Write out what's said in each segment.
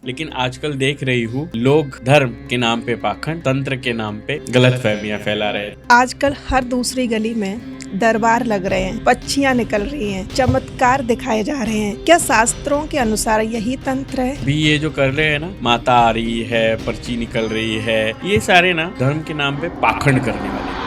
लेकिन आजकल देख रही हूँ लोग धर्म के नाम पे पाखंड, तंत्र के नाम पे गलत फहमियाँ फैला रहे हैं। आजकल हर दूसरी गली में दरबार लग रहे हैं, पक्षियाँ निकल रही हैं, चमत्कार दिखाए जा रहे हैं। क्या शास्त्रों के अनुसार यही तंत्र है? भी ये जो कर रहे हैं ना, माता आ रही है, पर्ची निकल रही है, ये सारे ना धर्म के नाम पे पाखंड करने वाले लोग।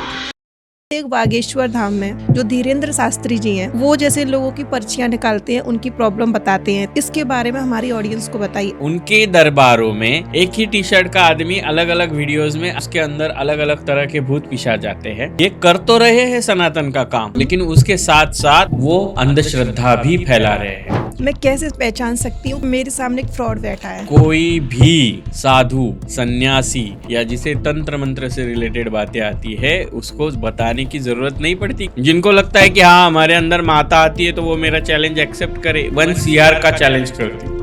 एक बागेश्वर धाम में जो धीरेन्द्र शास्त्री जी हैं, वो जैसे लोगों की पर्चियां निकालते हैं, उनकी प्रॉब्लम बताते हैं। इसके बारे में हमारी ऑडियंस को बताइए। उनके दरबारों में एक ही टी शर्ट का आदमी अलग अलग वीडियोस में उसके अंदर अलग अलग तरह के भूत पिशाच जाते हैं। ये कर तो रहे हैं सनातन का काम, लेकिन उसके साथ साथ वो अंधश्रद्धा भी फैला रहे हैं। मैं कैसे पहचान सकती हूँ मेरे सामने एक फ्रॉड बैठा है? कोई भी साधु, सन्यासी या जिसे तंत्र मंत्र से रिलेटेड बातें आती है, उसको बताने की जरूरत नहीं पड़ती। जिनको लगता है कि हाँ हमारे अंदर माता आती है तो वो मेरा चैलेंज एक्सेप्ट करे, 1 CR का चैलेंज करती।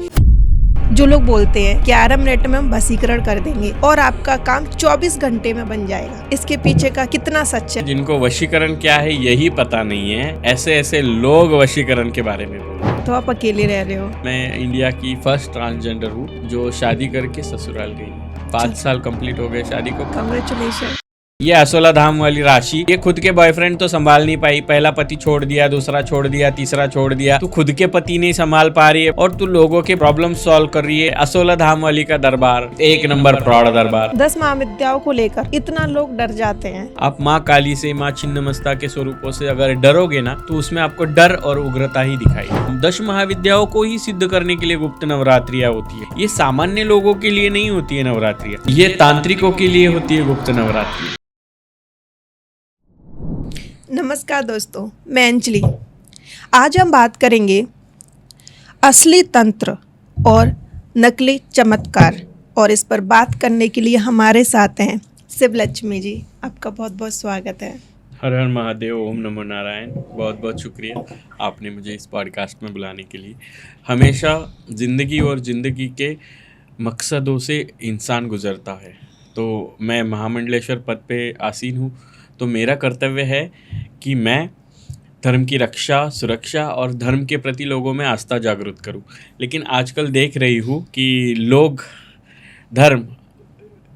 जो लोग बोलते हैं कि 11 मिनट में हम वशीकरण कर देंगे और आपका काम 24 घंटे में बन जाएगा, इसके पीछे का कितना सच है? जिनको वशीकरण क्या है यही पता नहीं है, ऐसे ऐसे लोग वशीकरण के बारे में बोलते हैं। तो आप अकेले रह रहे हो? मैं इंडिया की फर्स्ट ट्रांसजेंडर हूँ जो शादी करके ससुराल गई। 5 साल कंप्लीट हो गए शादी को। कांग्रेचुलेशन। ये असोला धाम वाली राशि, ये खुद के बॉयफ्रेंड तो संभाल नहीं पाई। पहला पति छोड़ दिया, दूसरा छोड़ दिया, तीसरा छोड़ दिया। तू खुद के पति नहीं संभाल पा रही है और तू लोगों के प्रॉब्लम सॉल्व कर रही है। असोला धाम वाली का दरबार एक नंबर फ्रॉड दरबार। 10 महाविद्याओं को लेकर इतना लोग डर जाते हैं। आप माँ काली से, माँ छिन्नमस्ता के स्वरूपों से अगर डरोगे ना तो उसमें आपको डर और उग्रता ही दिखाई। 10 महाविद्याओं को ही सिद्ध करने के लिए गुप्त नवरात्रियां होती है। ये सामान्य लोगों के लिए नहीं होती है नवरात्रियां, ये तांत्रिकों के लिए होती है गुप्त नवरात्रि। नमस्कार दोस्तों, मैं अंजलि। आज हम बात करेंगे असली तंत्र और नकली चमत्कार, और इस पर बात करने के लिए हमारे साथ हैं शिव लक्ष्मी जी। आपका बहुत बहुत स्वागत है। हर हर महादेव, ओम नमो नारायण। बहुत बहुत शुक्रिया आपने मुझे इस पॉडकास्ट में बुलाने के लिए। हमेशा ज़िंदगी और ज़िंदगी के मकसदों से इंसान गुजरता है। तो मैं महामंडलेश्वर पद पे आसीन हूँ, तो मेरा कर्तव्य है कि मैं धर्म की रक्षा, सुरक्षा और धर्म के प्रति लोगों में आस्था जागृत करूं। लेकिन आजकल देख रही हूं कि लोग धर्म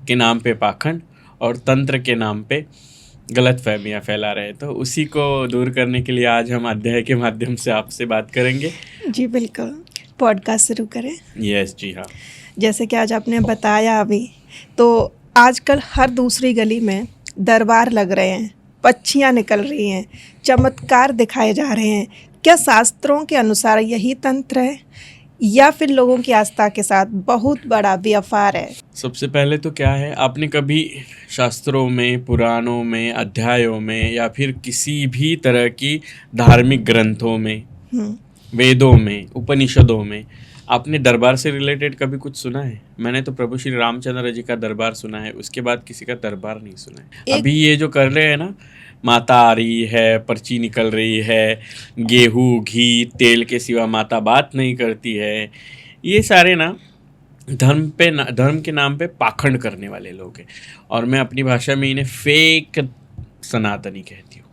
के नाम पे पाखंड और तंत्र के नाम पे गलत फहमियाँ फैला रहे हैं। तो उसी को दूर करने के लिए आज हम अध्याय के माध्यम से आपसे बात करेंगे। जी बिल्कुल, पॉडकास्ट शुरू करें। यस जी हाँ। जैसे कि आज आपने बताया अभी, तो आजकल हर दूसरी गली में दरबार लग रहे हैं, पक्षियाँ निकल रही हैं, चमत्कार दिखाए जा रहे हैं। क्या शास्त्रों के अनुसार यही तंत्र है या फिर लोगों की आस्था के साथ बहुत बड़ा व्यापार है? सबसे पहले तो क्या है, आपने कभी शास्त्रों में, पुराणों में, अध्यायों में या फिर किसी भी तरह की धार्मिक ग्रंथों में, वेदों में, उपनिषदों में आपने दरबार से रिलेटेड कभी कुछ सुना है? मैंने तो प्रभु श्री रामचंद्र जी का दरबार सुना है, उसके बाद किसी का दरबार नहीं सुना है। अभी ये जो कर रहे हैं ना, माता आ रही है, पर्ची निकल रही है, गेहूँ, घी, तेल के सिवा माता बात नहीं करती है, ये सारे ना धर्म के नाम पे पाखंड करने वाले लोग हैं। और मैं अपनी भाषा में इन्हें फेक सनातनी कहती हूँ।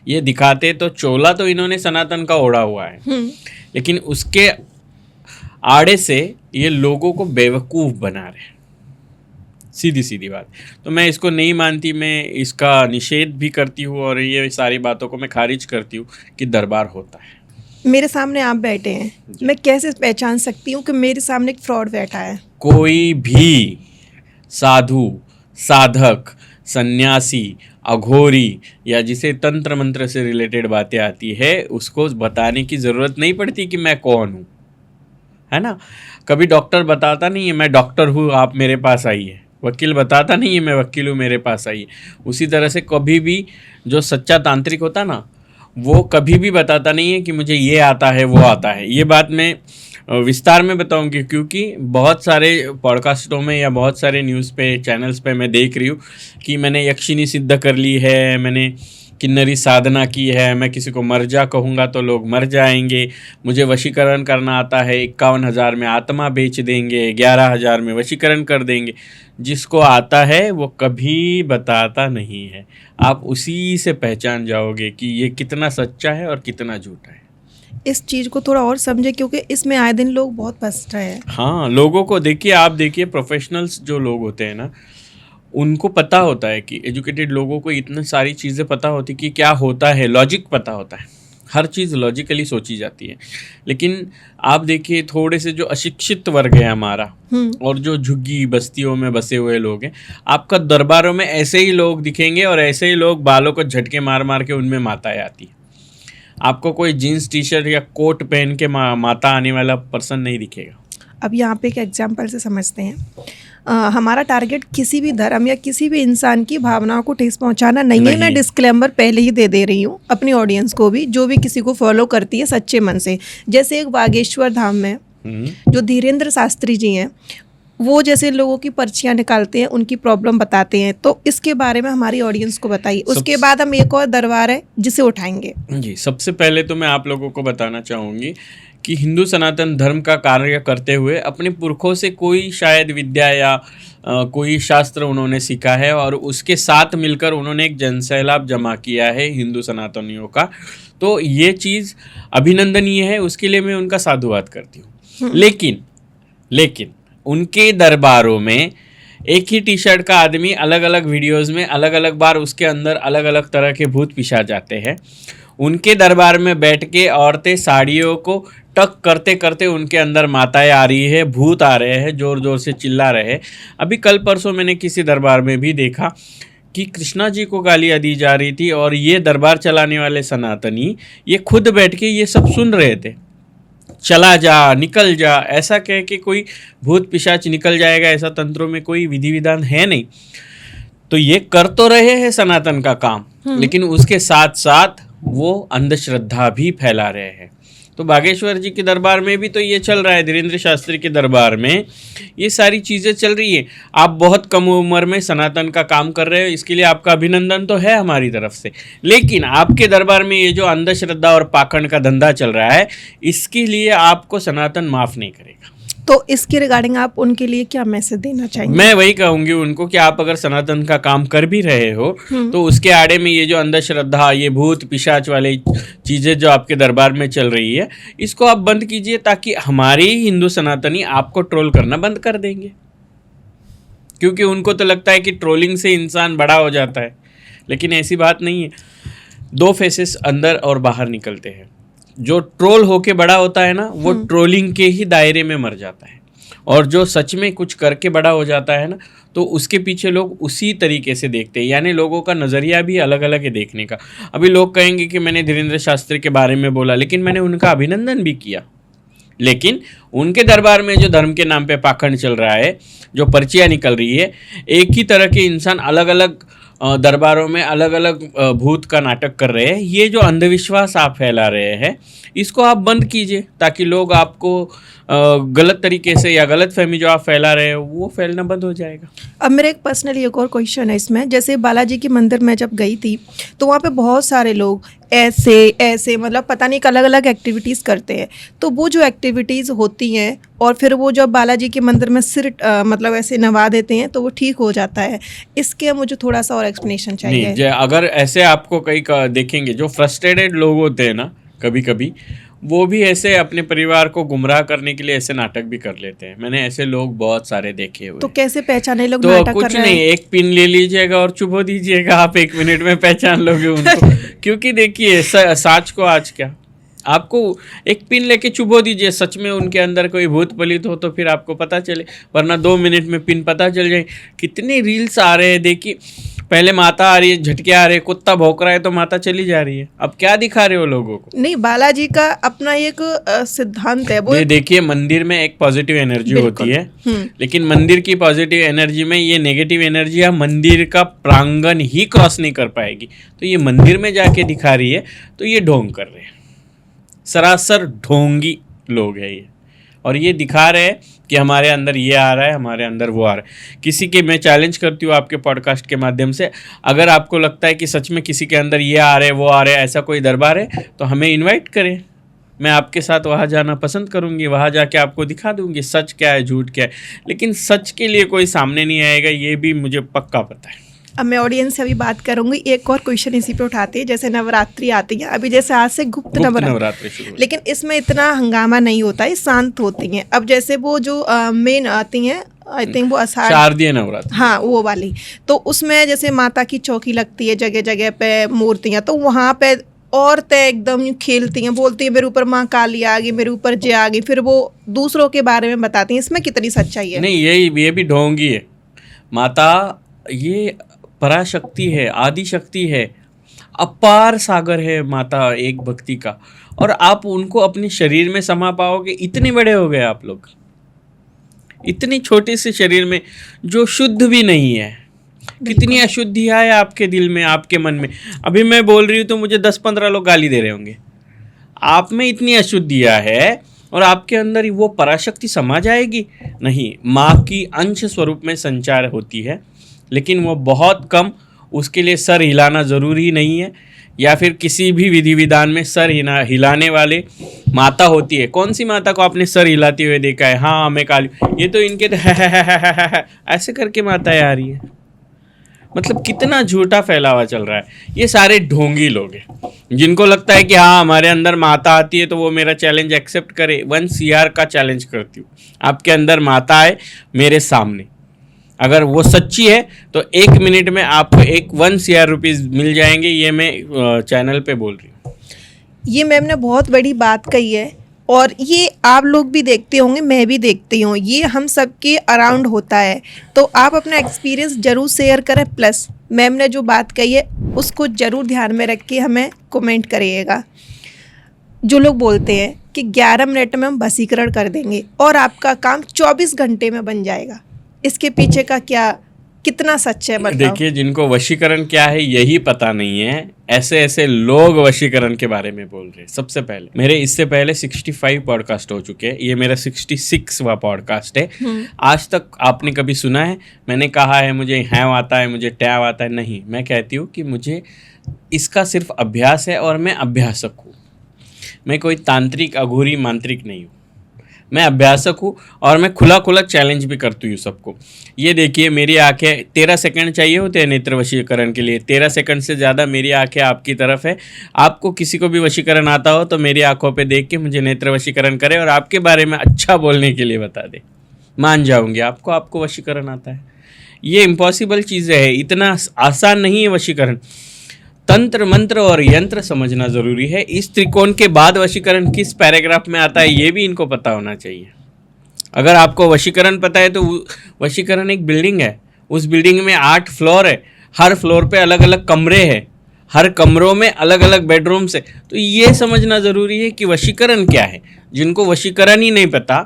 ये दिखाते तो चोला तो इन्होंने सनातन का ओढ़ा हुआ है, लेकिन उसके आड़े से ये लोगों को बेवकूफ़ बना रहे हैं। सीधी सीधी बात। तो मैं इसको नहीं मानती, मैं इसका निषेध भी करती हूँ और ये सारी बातों को मैं खारिज करती हूँ कि दरबार होता है। मेरे सामने आप बैठे हैं, मैं कैसे पहचान सकती हूँ कि मेरे सामने एक फ्रॉड बैठा है? कोई भी साधु, साधक, सन्यासी, अघोरी या जिसे तंत्र मंत्र से रिलेटेड बातें आती है, उसको बताने की ज़रूरत नहीं पड़ती कि मैं कौन हूँ, है ना। कभी डॉक्टर बताता नहीं है मैं डॉक्टर हूँ, आप मेरे पास आइए। वकील बताता नहीं है मैं वकील हूँ, मेरे पास आइए। उसी तरह से कभी भी जो सच्चा तांत्रिक होता ना, वो कभी भी बताता नहीं है कि मुझे ये आता है, वो आता है। ये बात मैं विस्तार में बताऊंगी, क्योंकि बहुत सारे पॉडकास्टों में या बहुत सारे न्यूज़ पे, चैनल्स पे मैं देख रही हूँ कि मैंने यक्षिणी सिद्ध कर ली है, मैंने किन्नरी साधना की है, मैं किसी को मर जा कहूँगा तो लोग मर जाएंगे, मुझे वशीकरण करना आता है, 51,000 में आत्मा बेच देंगे, 11,000 में वशीकरण कर देंगे। जिसको आता है वो कभी बताता नहीं है। आप उसी से पहचान जाओगे कि ये कितना सच्चा है और कितना झूठा है। इस चीज़ को थोड़ा और समझे, क्योंकि इसमें आए दिन लोग बहुत फंस रहे हैं। हाँ, लोगों को देखिए, आप देखिए प्रोफेशनल्स जो लोग होते हैं ना, उनको पता होता है कि एजुकेटेड लोगों को इतनी सारी चीज़ें पता होती कि क्या होता है, लॉजिक पता होता है, हर चीज़ लॉजिकली सोची जाती है। लेकिन आप देखिए थोड़े से जो अशिक्षित वर्ग है हमारा, और जो झुग्गी बस्तियों में बसे हुए लोग हैं, आपका दरबारों में ऐसे ही लोग दिखेंगे और ऐसे ही लोग बालों को झटके मार मार के उनमें माताएं आती है। आपको कोई जीन्स टी शर्ट या कोट पहन के माता आने वाला पर्सन नहीं दिखेगा। अब यहाँ पे एक एग्जाम्पल से समझते हैं। हमारा टारगेट किसी भी धर्म या किसी भी इंसान की भावनाओं को ठेस पहुंचाना नहीं है। मैं डिस्क्लेमर पहले ही दे रही हूँ अपनी ऑडियंस को भी, जो भी किसी को फॉलो करती है सच्चे मन से। जैसे एक बागेश्वर धाम में जो धीरेन्द्र शास्त्री जी हैं, वो जैसे लोगों की पर्चियां निकालते हैं, उनकी प्रॉब्लम बताते हैं, तो इसके बारे में हमारी ऑडियंस को बताइए। उसके बाद हम एक और दरबार है जिसे उठाएंगे। जी, सबसे पहले तो मैं आप लोगों को बताना चाहूँगी कि हिंदू सनातन धर्म का कार्य करते हुए अपने पुरखों से कोई शायद विद्या या कोई शास्त्र उन्होंने सीखा है, और उसके साथ मिलकर उन्होंने एक जनसैलाब जमा किया है हिंदू सनातनियों का। तो ये चीज़ अभिनंदनीय है, उसके लिए मैं उनका साधुवाद करती हूँ। लेकिन उनके दरबारों में एक ही टी शर्ट का आदमी अलग अलग वीडियोस में अलग अलग बार उसके अंदर अलग अलग तरह के भूत पिशाच जाते हैं। उनके दरबार में बैठ के औरतें साड़ियों को टक करते करते उनके अंदर माताएं आ रही है, भूत आ रहे हैं, ज़ोर ज़ोर से चिल्ला रहे हैं। अभी कल परसों मैंने किसी दरबार में भी देखा कि कृष्णा जी को गालियाँ दी जा रही थी, और ये दरबार चलाने वाले सनातनी ये खुद बैठ के ये सब सुन रहे थे। चला जा, निकल जा, ऐसा कह के कोई भूत पिशाच निकल जाएगा, ऐसा तंत्रों में कोई विधि विधान है नहीं। तो ये कर तो रहे हैं सनातन का काम, लेकिन उसके साथ साथ वो अंधश्रद्धा भी फैला रहे हैं। तो बागेश्वर जी के दरबार में भी तो ये चल रहा है, धीरेन्द्र शास्त्री के दरबार में ये सारी चीज़ें चल रही है। आप बहुत कम उम्र में सनातन का काम कर रहे हो, इसके लिए आपका अभिनंदन तो है हमारी तरफ से। लेकिन आपके दरबार में ये जो अंधश्रद्धा और पाखंड का धंधा चल रहा है, इसके लिए आपको सनातन माफ़ नहीं करेगा। तो इसके रिगार्डिंग आप उनके लिए क्या मैसेज देना चाहेंगे? मैं वही कहूँगी उनको कि आप अगर सनातन का काम कर भी रहे हो तो उसके आड़े में ये जो अंधश्रद्धा, ये भूत पिशाच वाली चीज़ें जो आपके दरबार में चल रही है, इसको आप बंद कीजिए, ताकि हमारे ही हिंदू सनातनी आपको ट्रोल करना बंद कर देंगे। क्योंकि उनको तो लगता है कि ट्रोलिंग से इंसान बड़ा हो जाता है, लेकिन ऐसी बात नहीं है। दो फेसेस अंदर और बाहर निकलते हैं। जो ट्रोल होके बड़ा होता है ना, वो ट्रोलिंग के ही दायरे में मर जाता है, और जो सच में कुछ करके बड़ा हो जाता है ना, तो उसके पीछे लोग उसी तरीके से देखते हैं। यानी लोगों का नज़रिया भी अलग अलग है देखने का। अभी लोग कहेंगे कि मैंने धीरेन्द्र शास्त्री के बारे में बोला, लेकिन मैंने उनका अभिनंदन भी किया, लेकिन उनके दरबार में जो धर्म के नाम पे पाखंड चल रहा है, जो पर्चियाँ निकल रही है, एक ही तरह के इंसान अलग अलग दरबारों में अलग अलग भूत का नाटक कर रहे हैं। ये जो अंधविश्वास आप फैला रहे हैं, इसको आप बंद कीजिए, ताकि लोग आपको गलत तरीके से या गलत फहमी जो आप फैला रहे हो वो फैलना बंद हो जाएगा। अब मेरा एक पर्सनली एक और क्वेश्चन है इसमें। जैसे बालाजी के मंदिर में जब गई थी, तो वहाँ पे बहुत सारे लोग ऐसे मतलब पता नहीं अलग अलग एक्टिविटीज़ करते हैं। तो वो जो एक्टिविटीज़ होती हैं, और फिर वो जब बालाजी के मंदिर में सिर मतलब ऐसे नवा देते हैं, तो वो ठीक हो जाता है। इसके मुझे थोड़ा सा और एक्सप्लेनेशन चाहिए। नहीं, अगर ऐसे आपको कई देखेंगे जो फ्रस्ट्रेटेड लोग होते हैं ना, कभी कभी वो भी ऐसे अपने परिवार को गुमराह करने के लिए ऐसे नाटक भी कर लेते हैं। मैंने ऐसे लोग बहुत सारे देखे हुए। तो कैसे पहचाने लोग तो नाटक कुछ कर रहे नहीं, हैं? एक पिन ले लीजिएगा और चुभो दीजिएगा, आप 1 मिनट में पहचान लोगे उनको। क्योंकि देखिए साच को आज क्या, आपको एक पिन लेके चुभो दीजिए, सच में उनके अंदर कोई भूत पलित हो तो फिर आपको पता चले, वरना 2 मिनट में पिन पता चल जाए। कितने रील्स आ रहे हैं, देखिए पहले माता आ रही है, झटके आ रहे हैं, कुत्ता भौंक रहा है तो माता चली जा रही है। अब क्या दिखा रहे हो लोगों को? नहीं, बालाजी का अपना एक सिद्धांत है वो। देखिए मंदिर में एक पॉजिटिव एनर्जी होती है, लेकिन मंदिर की पॉजिटिव एनर्जी में ये नेगेटिव एनर्जी या मंदिर का प्रांगण ही क्रॉस नहीं कर पाएगी। तो ये मंदिर में जाके दिखा रही है, तो ये ढोंग कर रहे हैं, सरासर ढोंगी लोग हैं ये, और ये दिखा रहे हैं कि हमारे अंदर ये आ रहा है, हमारे अंदर वो आ रहा है। किसी के, मैं चैलेंज करती हूँ आपके पॉडकास्ट के माध्यम से, अगर आपको लगता है कि सच में किसी के अंदर ये आ रहे हैं, वो आ रहे हैं, ऐसा कोई दरबार है, तो हमें इनवाइट करें। मैं आपके साथ वहाँ जाना पसंद करूँगी, वहाँ जाके आपको दिखा दूँगी सच क्या है, झूठ क्या है। लेकिन सच के लिए कोई सामने नहीं आएगा, ये भी मुझे पक्का पता है। अब मैं ऑडियंस से अभी बात करूंगी, एक और क्वेश्चन इसी पे उठाती है। जैसे नवरात्रि आती है अभी, जैसे आज से गुप्त नवरात्रि शुरू, लेकिन इसमें इतना हंगामा नहीं होता है, शांत होती हैं। अब जैसे वो जो मेन आती हैं, आई थिंक वो शारदीय नवरात्रि, हाँ वो वाली, तो उसमें जैसे माता की चौकी लगती है जगह जगह पे, मूर्तियाँ, तो वहाँ पे औरतें एकदम खेलती हैं, बोलती हैं मेरे ऊपर माँ काली आ गई, मेरे ऊपर जय आ गई, फिर वो दूसरों के बारे में बताती हैं। इसमें कितनी सच्चाई है? नहीं, ये भी ढोंगी है। माता ये पराशक्ति है, आदि शक्ति है, अपार सागर है माता एक भक्ति का, और आप उनको अपने शरीर में समा पाओगे? इतने बड़े हो गए आप लोग, इतनी छोटे से शरीर में जो शुद्ध भी नहीं है। कितनी अशुद्धियाँ है आपके दिल में, आपके मन में। अभी मैं बोल रही हूँ तो मुझे 10-15 लोग गाली दे रहे होंगे। आप में इतनी अशुद्धियाँ है और आपके अंदर वो पराशक्ति समा जाएगी? नहीं, माँ की अंश स्वरूप में संचार होती है, लेकिन वो बहुत कम। उसके लिए सर हिलाना ज़रूरी नहीं है, या फिर किसी भी विधि विधान में सर हिलाने वाले माता होती है। कौन सी माता को आपने सर हिलाते हुए देखा है? हाँ मैं काली, ये तो इनके तो ऐसे करके माताएं आ रही है। मतलब कितना झूठा फैलावा चल रहा है। ये सारे ढोंगी लोग हैं जिनको लगता है कि हाँ हमारे अंदर माता आती है तो वो मेरा चैलेंज एक्सेप्ट करे। 1 CR का चैलेंज करती हूँ, आपके अंदर माता है मेरे सामने, अगर वो सच्ची है तो 1 मिनट में आपको 1 CR रुपीज़ मिल जाएंगे। ये मैं चैनल पे बोल रही हूँ। ये मैम ने बहुत बड़ी बात कही है, और ये आप लोग भी देखते होंगे, मैं भी देखती हूँ, ये हम सबके अराउंड होता है। तो आप अपना एक्सपीरियंस ज़रूर शेयर करें, प्लस मैम ने जो बात कही है उसको ज़रूर ध्यान में रख के हमें कमेंट करिएगा। जो लोग बोलते हैं कि 11 मिनट में हम वशीकरण कर देंगे और आपका काम 24 घंटे में बन जाएगा, इसके पीछे का कितना सच है बताओ? देखिए, जिनको वशीकरण क्या है यही पता नहीं है, ऐसे लोग वशीकरण के बारे में बोल रहे हैं। सबसे पहले मेरे इससे पहले 65 पॉडकास्ट हो चुके हैं, ये मेरा 66वां पॉडकास्ट है। आज तक आपने कभी सुना है मैंने कहा है मुझे हैव आता है, मुझे टैव आता है? नहीं, मैं कहती हूँ कि मुझे इसका सिर्फ अभ्यास है और मैं अभ्यासक हूँ। मैं कोई तांत्रिक अघोरी मांत्रिक नहीं हूँ, मैं अभ्यासक हूँ और मैं खुला चैलेंज भी करती हूँ सबको। ये देखिए, मेरी आंखें 13 सेकंड चाहिए होते हैं नेत्र वशीकरण के लिए। 13 सेकंड से ज़्यादा मेरी आंखें आपकी तरफ है। आपको किसी को भी वशीकरण आता हो तो मेरी आंखों पे देख के मुझे नेत्र वशीकरण करे और आपके बारे में अच्छा बोलने के लिए बता दे, मान जाऊँगी आपको वशीकरण आता है। ये इम्पॉसिबल चीज़ें है, इतना आसान नहीं है वशीकरण। तंत्र मंत्र और यंत्र समझना ज़रूरी है। इस त्रिकोण के बाद वशीकरण किस पैराग्राफ में आता है ये भी इनको पता होना चाहिए। अगर आपको वशीकरण पता है तो वशीकरण एक बिल्डिंग है, उस बिल्डिंग में 8 फ्लोर है, हर फ्लोर पे अलग अलग कमरे हैं, हर कमरों में अलग अलग बेडरूम्स है। तो ये समझना ज़रूरी है कि वशीकरण क्या है। जिनको वशीकरण ही नहीं पता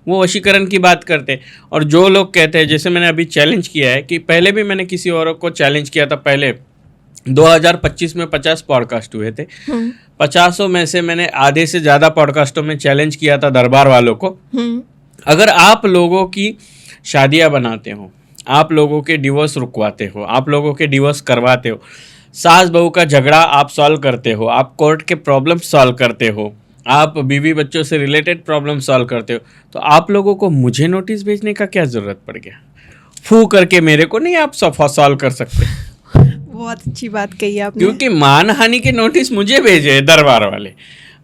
वो वशीकरण की बात करते हैं। और जो लोग कहते हैं, जैसे मैंने अभी चैलेंज किया है, कि पहले भी मैंने किसी और को चैलेंज किया था, पहले 2025 में 50 पॉडकास्ट हुए थे। 50 में से मैंने आधे से ज़्यादा पॉडकास्टों में चैलेंज किया था दरबार वालों को। अगर आप लोगों की शादियां बनाते हो, आप लोगों के डिवोर्स रुकवाते हो, आप लोगों के डिवोर्स करवाते हो, सास बहू का झगड़ा आप सॉल्व करते हो, आप कोर्ट के प्रॉब्लम सॉल्व करते हो, आप बीवी बच्चों से रिलेटेड प्रॉब्लम सॉल्व करते हो, तो आप लोगों को मुझे नोटिस भेजने का क्या ज़रूरत पड़ गया? फू करके मेरे को नहीं आप सॉल्व कर सकते? बहुत अच्छी बात कही आपने। क्योंकि मानहानि के नोटिस मुझे भेजे दरबार वाले।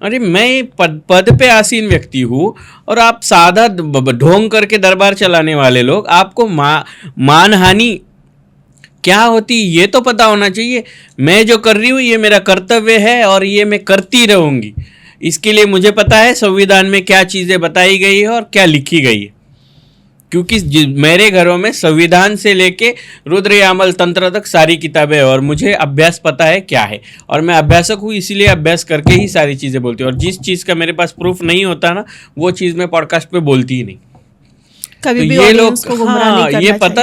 अरे मैं पद पे आसीन व्यक्ति हूँ और आप सादा ढोंग करके दरबार चलाने वाले लोग, आपको मानहानि क्या होती ये तो पता होना चाहिए। मैं जो कर रही हूँ ये मेरा कर्तव्य है और ये मैं करती रहूँगी। इसके लिए मुझे पता है संविधान में क्या चीज़ें बताई गई है और क्या लिखी गई है, क्योंकि मेरे घरों में संविधान से लेके रुद्र यामल तंत्र तक सारी किताबें हैं और मुझे अभ्यास पता है क्या है। और मैं अभ्यासक हूँ, इसीलिए अभ्यास करके ही सारी चीज़ें बोलती हूँ। और जिस चीज़ का मेरे पास प्रूफ नहीं होता ना, वो चीज़ मैं पॉडकास्ट पे बोलती ही नहीं। कभी तो भी ये लोग को गुमराह नहीं करना ये पता,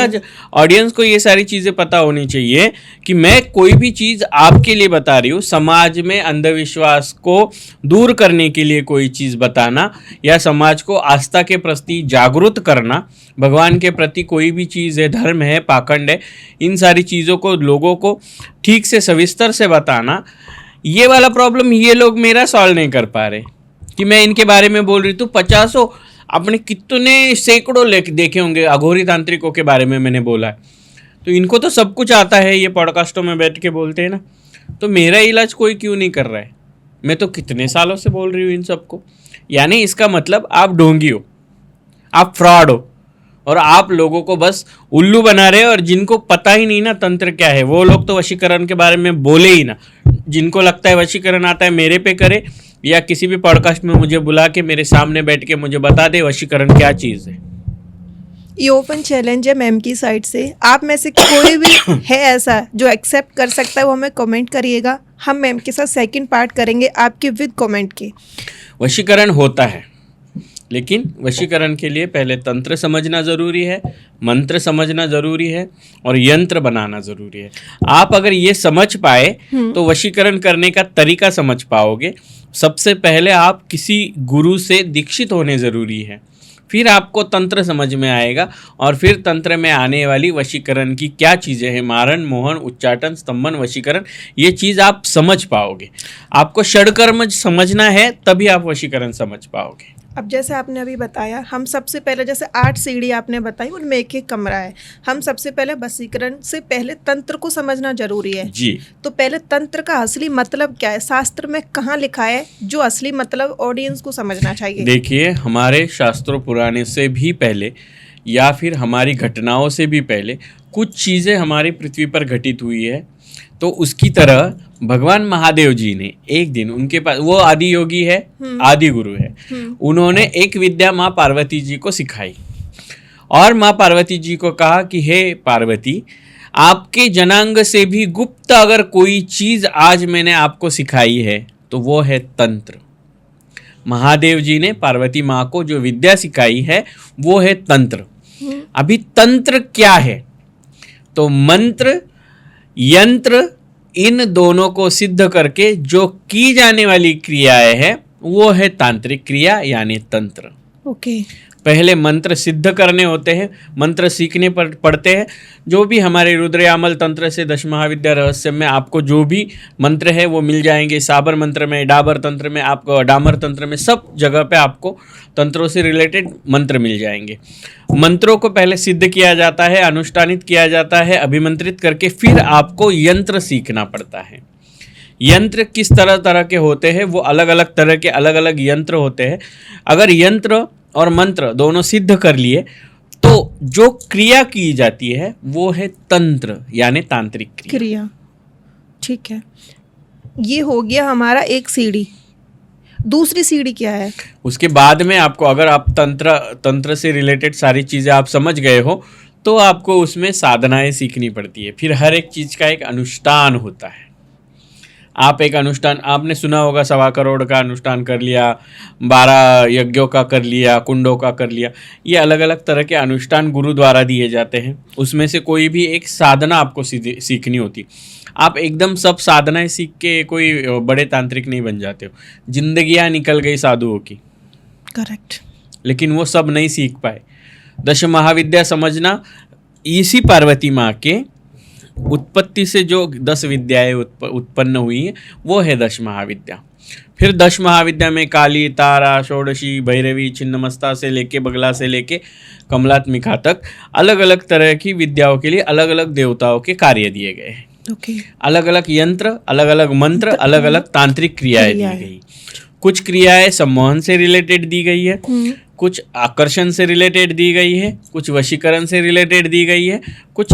ऑडियंस को ये सारी चीज़ें पता होनी चाहिए कि मैं कोई भी चीज़ आपके लिए बता रही हूँ। समाज में अंधविश्वास को दूर करने के लिए कोई चीज़ बताना या समाज को आस्था के प्रति जागरूक करना, भगवान के प्रति कोई भी चीज़ है, धर्म है, पाखंड है, इन सारी चीज़ों को लोगों को ठीक से सविस्तर से बताना, ये वाला प्रॉब्लम ये लोग मेरा सॉल्व नहीं कर पा रहे कि मैं इनके बारे में बोल रही। तो 50 आपने कितने सैकड़ों देखे होंगे अघोरी तांत्रिकों के बारे में मैंने बोला है। तो इनको तो सब कुछ आता है, ये पॉडकास्टों में बैठ के बोलते हैं ना, तो मेरा इलाज कोई क्यों नहीं कर रहा है? मैं तो कितने सालों से बोल रही हूँ इन सबको। यानी इसका मतलब आप ढोंगी हो, आप फ्रॉड हो, और आप लोगों को बस उल्लू बना रहे हो। और जिनको पता ही नहीं ना तंत्र क्या है, वो लोग तो वशीकरण के बारे में बोले ही ना। जिनको लगता है वशीकरण आता है मेरे पे करे, या किसी भी पॉडकास्ट में मुझे बुला के मेरे सामने बैठ के मुझे बता दे वशीकरण क्या चीज़ है। ये ओपन चैलेंज है मैम की साइड से। आप में से कोई भी है ऐसा जो एक्सेप्ट कर सकता है, वो हमें कमेंट करिएगा। हम मैम के साथ सेकंड पार्ट करेंगे आपके विद कमेंट के। वशीकरण होता है, लेकिन वशीकरण के लिए पहले तंत्र समझना ज़रूरी है, मंत्र समझना ज़रूरी है, और यंत्र बनाना ज़रूरी है। आप अगर ये समझ पाए तो वशीकरण करने का तरीका समझ पाओगे। सबसे पहले आप किसी गुरु से दीक्षित होने ज़रूरी है, फिर आपको तंत्र समझ में आएगा, और फिर तंत्र में आने वाली वशीकरण की क्या चीज़ें हैं, मारण, मोहन, उच्चाटन, स्तंभन, वशीकरण, ये चीज़ आप समझ पाओगे। आपको षडकर्म समझना है, तभी आप वशीकरण समझ पाओगे। अब जैसे आपने अभी बताया, हम सबसे पहले जैसे 8 सीढ़ी आपने बताई, उनमें एक एक कमरा है। हम सबसे पहले वशीकरण से पहले तंत्र को समझना जरूरी है जी। तो पहले तंत्र का असली मतलब क्या है, शास्त्र में कहाँ लिखा है, जो असली मतलब ऑडियंस को समझना चाहिए। देखिए, हमारे शास्त्रों पुराने से भी पहले, या फिर हमारी घटनाओं से भी पहले कुछ चीज़ें हमारी पृथ्वी पर घटित हुई है। तो उसकी तरह भगवान महादेव जी ने एक दिन, उनके पास, वो आदि योगी है, आदि गुरु है, उन्होंने एक विद्या माँ पार्वती जी को सिखाई, और माँ पार्वती जी को कहा कि हे पार्वती, आपके जनांग से भी गुप्त अगर कोई चीज़ आज मैंने आपको सिखाई है तो वो है तंत्र। महादेव जी ने पार्वती माँ को जो विद्या सिखाई है वो है तंत्र। अभी तंत्र क्या है? तो मंत्र, यंत्र, इन दोनों को सिद्ध करके जो की जाने वाली क्रियाएं हैं वो है तांत्रिक क्रिया, यानी तंत्र। ओके। पहले मंत्र सिद्ध करने होते हैं, मंत्र सीखने पड़ते हैं। जो भी हमारे रुद्रयामल तंत्र से दश महाविद्या रहस्य में आपको जो भी मंत्र है वो मिल जाएंगे। साबर मंत्र में, डाबर तंत्र में, आपको डामर तंत्र में, सब जगह पे आपको तंत्रों से रिलेटेड मंत्र मिल जाएंगे। मंत्रों को पहले सिद्ध किया जाता है, अनुष्ठानित किया जाता है, अभिमंत्रित करके फिर आपको यंत्र सीखना पड़ता है। यंत्र किस तरह के होते हैं, वो अलग अलग तरह के अलग अलग यंत्र होते हैं। अगर यंत्र और मंत्र दोनों सिद्ध कर लिए तो जो क्रिया की जाती है वो है तंत्र, यानी तांत्रिक क्रिया। ठीक है, ये हो गया हमारा एक सीढ़ी। दूसरी सीढ़ी क्या है? उसके बाद में आपको, अगर आप तंत्र से रिलेटेड सारी चीज़ें आप समझ गए हो तो आपको उसमें साधनाएं सीखनी पड़ती है। फिर हर एक चीज़ का एक अनुष्ठान होता है। आप एक अनुष्ठान, आपने सुना होगा 1.25 करोड़ का अनुष्ठान कर लिया, 12 यज्ञों का कर लिया, कुंडों का कर लिया। ये अलग अलग तरह के अनुष्ठान गुरु द्वारा दिए जाते हैं। उसमें से कोई भी एक साधना आपको सीखनी होती। आप एकदम सब साधनाएं सीख के कोई बड़े तांत्रिक नहीं बन जाते हो। जिंदगियां निकल गई साधुओं की। करेक्ट। लेकिन वो सब नहीं सीख पाए। दश महाविद्या समझना, इसी पार्वती माँ के उत्पत्ति से जो 10 विद्याएं उत्पन्न हुई हैं वो है 10 महाविद्या। फिर 10 महाविद्या में काली, तारा, षोडशी, भैरवी, छिन्नमस्ता से लेके, बगला से लेके कमलात्मिका तक अलग अलग तरह की विद्याओं के लिए अलग अलग देवताओं के कार्य दिए गए हैं। ओके। अलग अलग यंत्र, अलग अलग मंत्र, अलग अलग तांत्रिक क्रियाएं दी गई। कुछ क्रियाएं सम्मोहन से रिलेटेड दी गई है, कुछ आकर्षण से रिलेटेड दी गई है, कुछ वशीकरण से रिलेटेड दी गई है, कुछ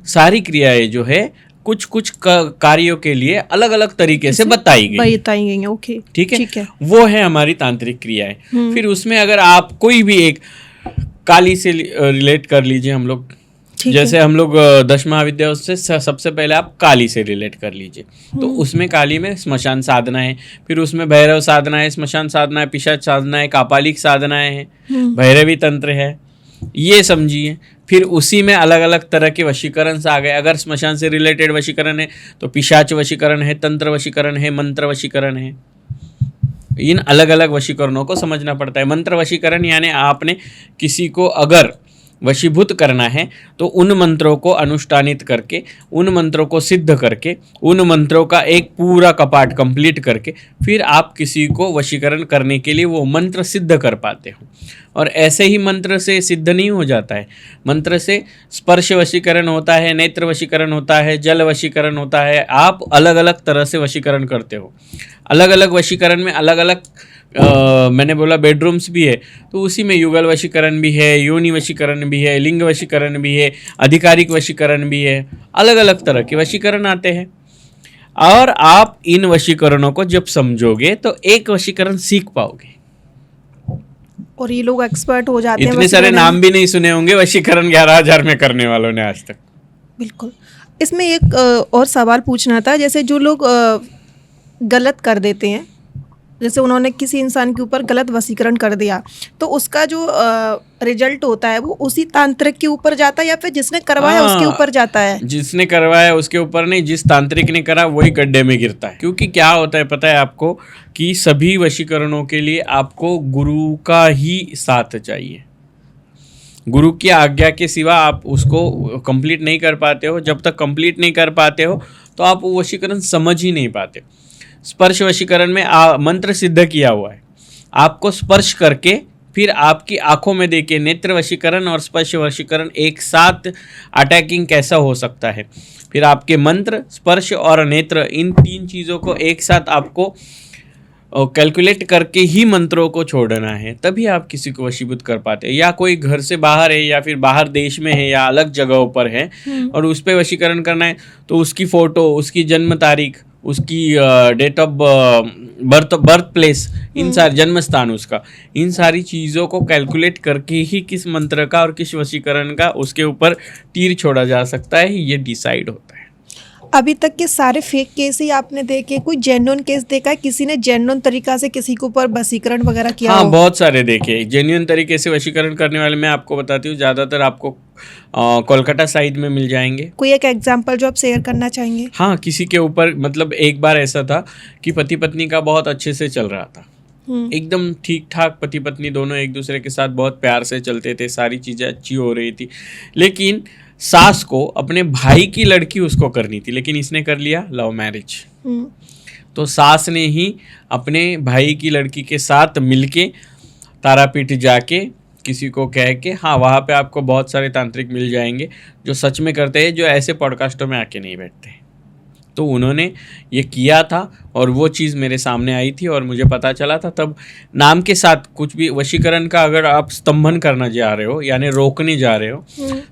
सारी क्रियाएं जो है कुछ कुछ कार्यों के लिए अलग अलग तरीके से बताई गई हैं। ओके, ठीक है। वो है हमारी तांत्रिक क्रियाएं। फिर उसमें अगर आप कोई भी एक काली से रिलेट कर लीजिए, हम लोग जैसे हम लोग 10 महाविद्याओं से सबसे पहले आप काली से रिलेट कर लीजिए, तो उसमें काली में स्मशान साधना है, फिर उसमें भैरव साधना है, स्मशान साधना है, पिशाच साधना है, कापालिक साधनाएं हैं, भैरवी तंत्र है, ये समझिए। फिर उसी में अलग अलग तरह के वशीकरण से आ गए। अगर स्मशान से रिलेटेड वशीकरण है तो पिशाच वशीकरण है, तंत्र वशीकरण है, मंत्र वशीकरण है। इन अलग अलग वशीकरणों को समझना पड़ता है। मंत्र वशीकरण यानी आपने किसी को अगर वशीभूत करना है तो उन मंत्रों को अनुष्ठानित करके, उन मंत्रों को सिद्ध करके, उन मंत्रों का एक पूरा कपाट कंप्लीट करके फिर आप किसी को वशीकरण करने के लिए वो मंत्र सिद्ध कर पाते हो। और ऐसे ही मंत्र से सिद्ध नहीं हो जाता है, मंत्र से स्पर्श वशीकरण होता है, नेत्र वशीकरण होता है, जल वशीकरण होता है। आप अलग अलग तरह से वशीकरण करते हो। अलग अलग वशीकरण में अलग अलग मैंने बोला बेडरूम्स भी है, तो उसी में युगल वशीकरण भी है, योनि वशीकरण भी है, लिंग वशीकरण भी है, आधिकारिक वशीकरण भी है। अलग अलग तरह के वशीकरण आते हैं और आप इन वशीकरणों को जब समझोगे तो एक वशीकरण सीख पाओगे। और ये लोग एक्सपर्ट हो जाते हैं। इतने सारे नाम भी नहीं सुने होंगे वशीकरण 11,000 में करने वालों ने आज तक। बिल्कुल। इसमें एक और सवाल पूछना था, जैसे जो लोग गलत कर देते हैं, जैसे उन्होंने किसी इंसान के ऊपर गलत वशीकरण कर दिया, तो उसका जो रिजल्ट होता है वो उसी तांत्रिक के ऊपर जाता है या फिर जिसने करवाया उसके ऊपर जाता है? जिसने करवाया उसके ऊपर नहीं, जिस तांत्रिक ने करा वही गड्ढे में गिरता है। क्योंकि क्या होता है पता है आपको कि सभी वशीकरणों के लिए आपको गुरु का ही साथ चाहिए। गुरु की आज्ञा के सिवा आप उसको कंप्लीट नहीं कर पाते हो। जब तक कंप्लीट नहीं कर पाते हो तो आप वो वशीकरण समझ ही नहीं पाते। स्पर्श वशीकरण में मंत्र सिद्ध किया हुआ है, आपको स्पर्श करके फिर आपकी आंखों में देके नेत्र वशीकरण और स्पर्श वशीकरण एक साथ अटैकिंग कैसा हो सकता है। फिर आपके मंत्र, स्पर्श और नेत्र, इन तीन चीज़ों को एक साथ आपको कैलकुलेट करके ही मंत्रों को छोड़ना है, तभी आप किसी को वशीभूत कर पाते हैं। या कोई घर से बाहर है या फिर बाहर देश में है या अलग जगहों पर है और उस पर वशीकरण करना है, तो उसकी फ़ोटो, उसकी जन्म तारीख, उसकी डेट ऑफ बर्थ प्लेस, इन सारे जन्म स्थान उसका, इन सारी चीज़ों को कैलकुलेट करके ही किस मंत्र का और किस वशीकरण का उसके ऊपर तीर छोड़ा जा सकता है, ये डिसाइड होता है। अभी तक के सारे फेक केस ही आपने देखे, कोई जेन्युइन केस देखा है किसी ने जेन्युइन तरीका से किसी के ऊपर वशीकरण वगैरह किया? हाँ, बहुत सारे देखे जेन्युइन तरीके से वशीकरण करने वाले। मैं आपको बताती हूँ, ज़्यादातर आपको कोलकाता साइड में मिल जाएंगे। कोई एक एग्जांपल जो आप शेयर करना चाहेंगे? हाँ, किसी के ऊपर मतलब एक बार ऐसा था कि पति पत्नी का बहुत अच्छे से चल रहा था, एकदम ठीक ठाक, पति पत्नी दोनों एक दूसरे के साथ बहुत प्यार से चलते थे, सारी चीज़ें अच्छी हो रही थी। लेकिन सास को अपने भाई की लड़की उसको करनी थी, लेकिन इसने कर लिया लव मैरिज। तो सास ने ही अपने भाई की लड़की के साथ मिलके तारापीठ जाके किसी को कह के, हाँ वहाँ पे आपको बहुत सारे तांत्रिक मिल जाएंगे जो सच में करते हैं, जो ऐसे पॉडकास्टों में आके नहीं बैठते। तो उन्होंने ये किया था और वो चीज़ मेरे सामने आई थी और मुझे पता चला था। तब नाम के साथ कुछ भी वशीकरण का अगर आप स्तंभन करना जा रहे हो, यानी रोकने जा रहे हो,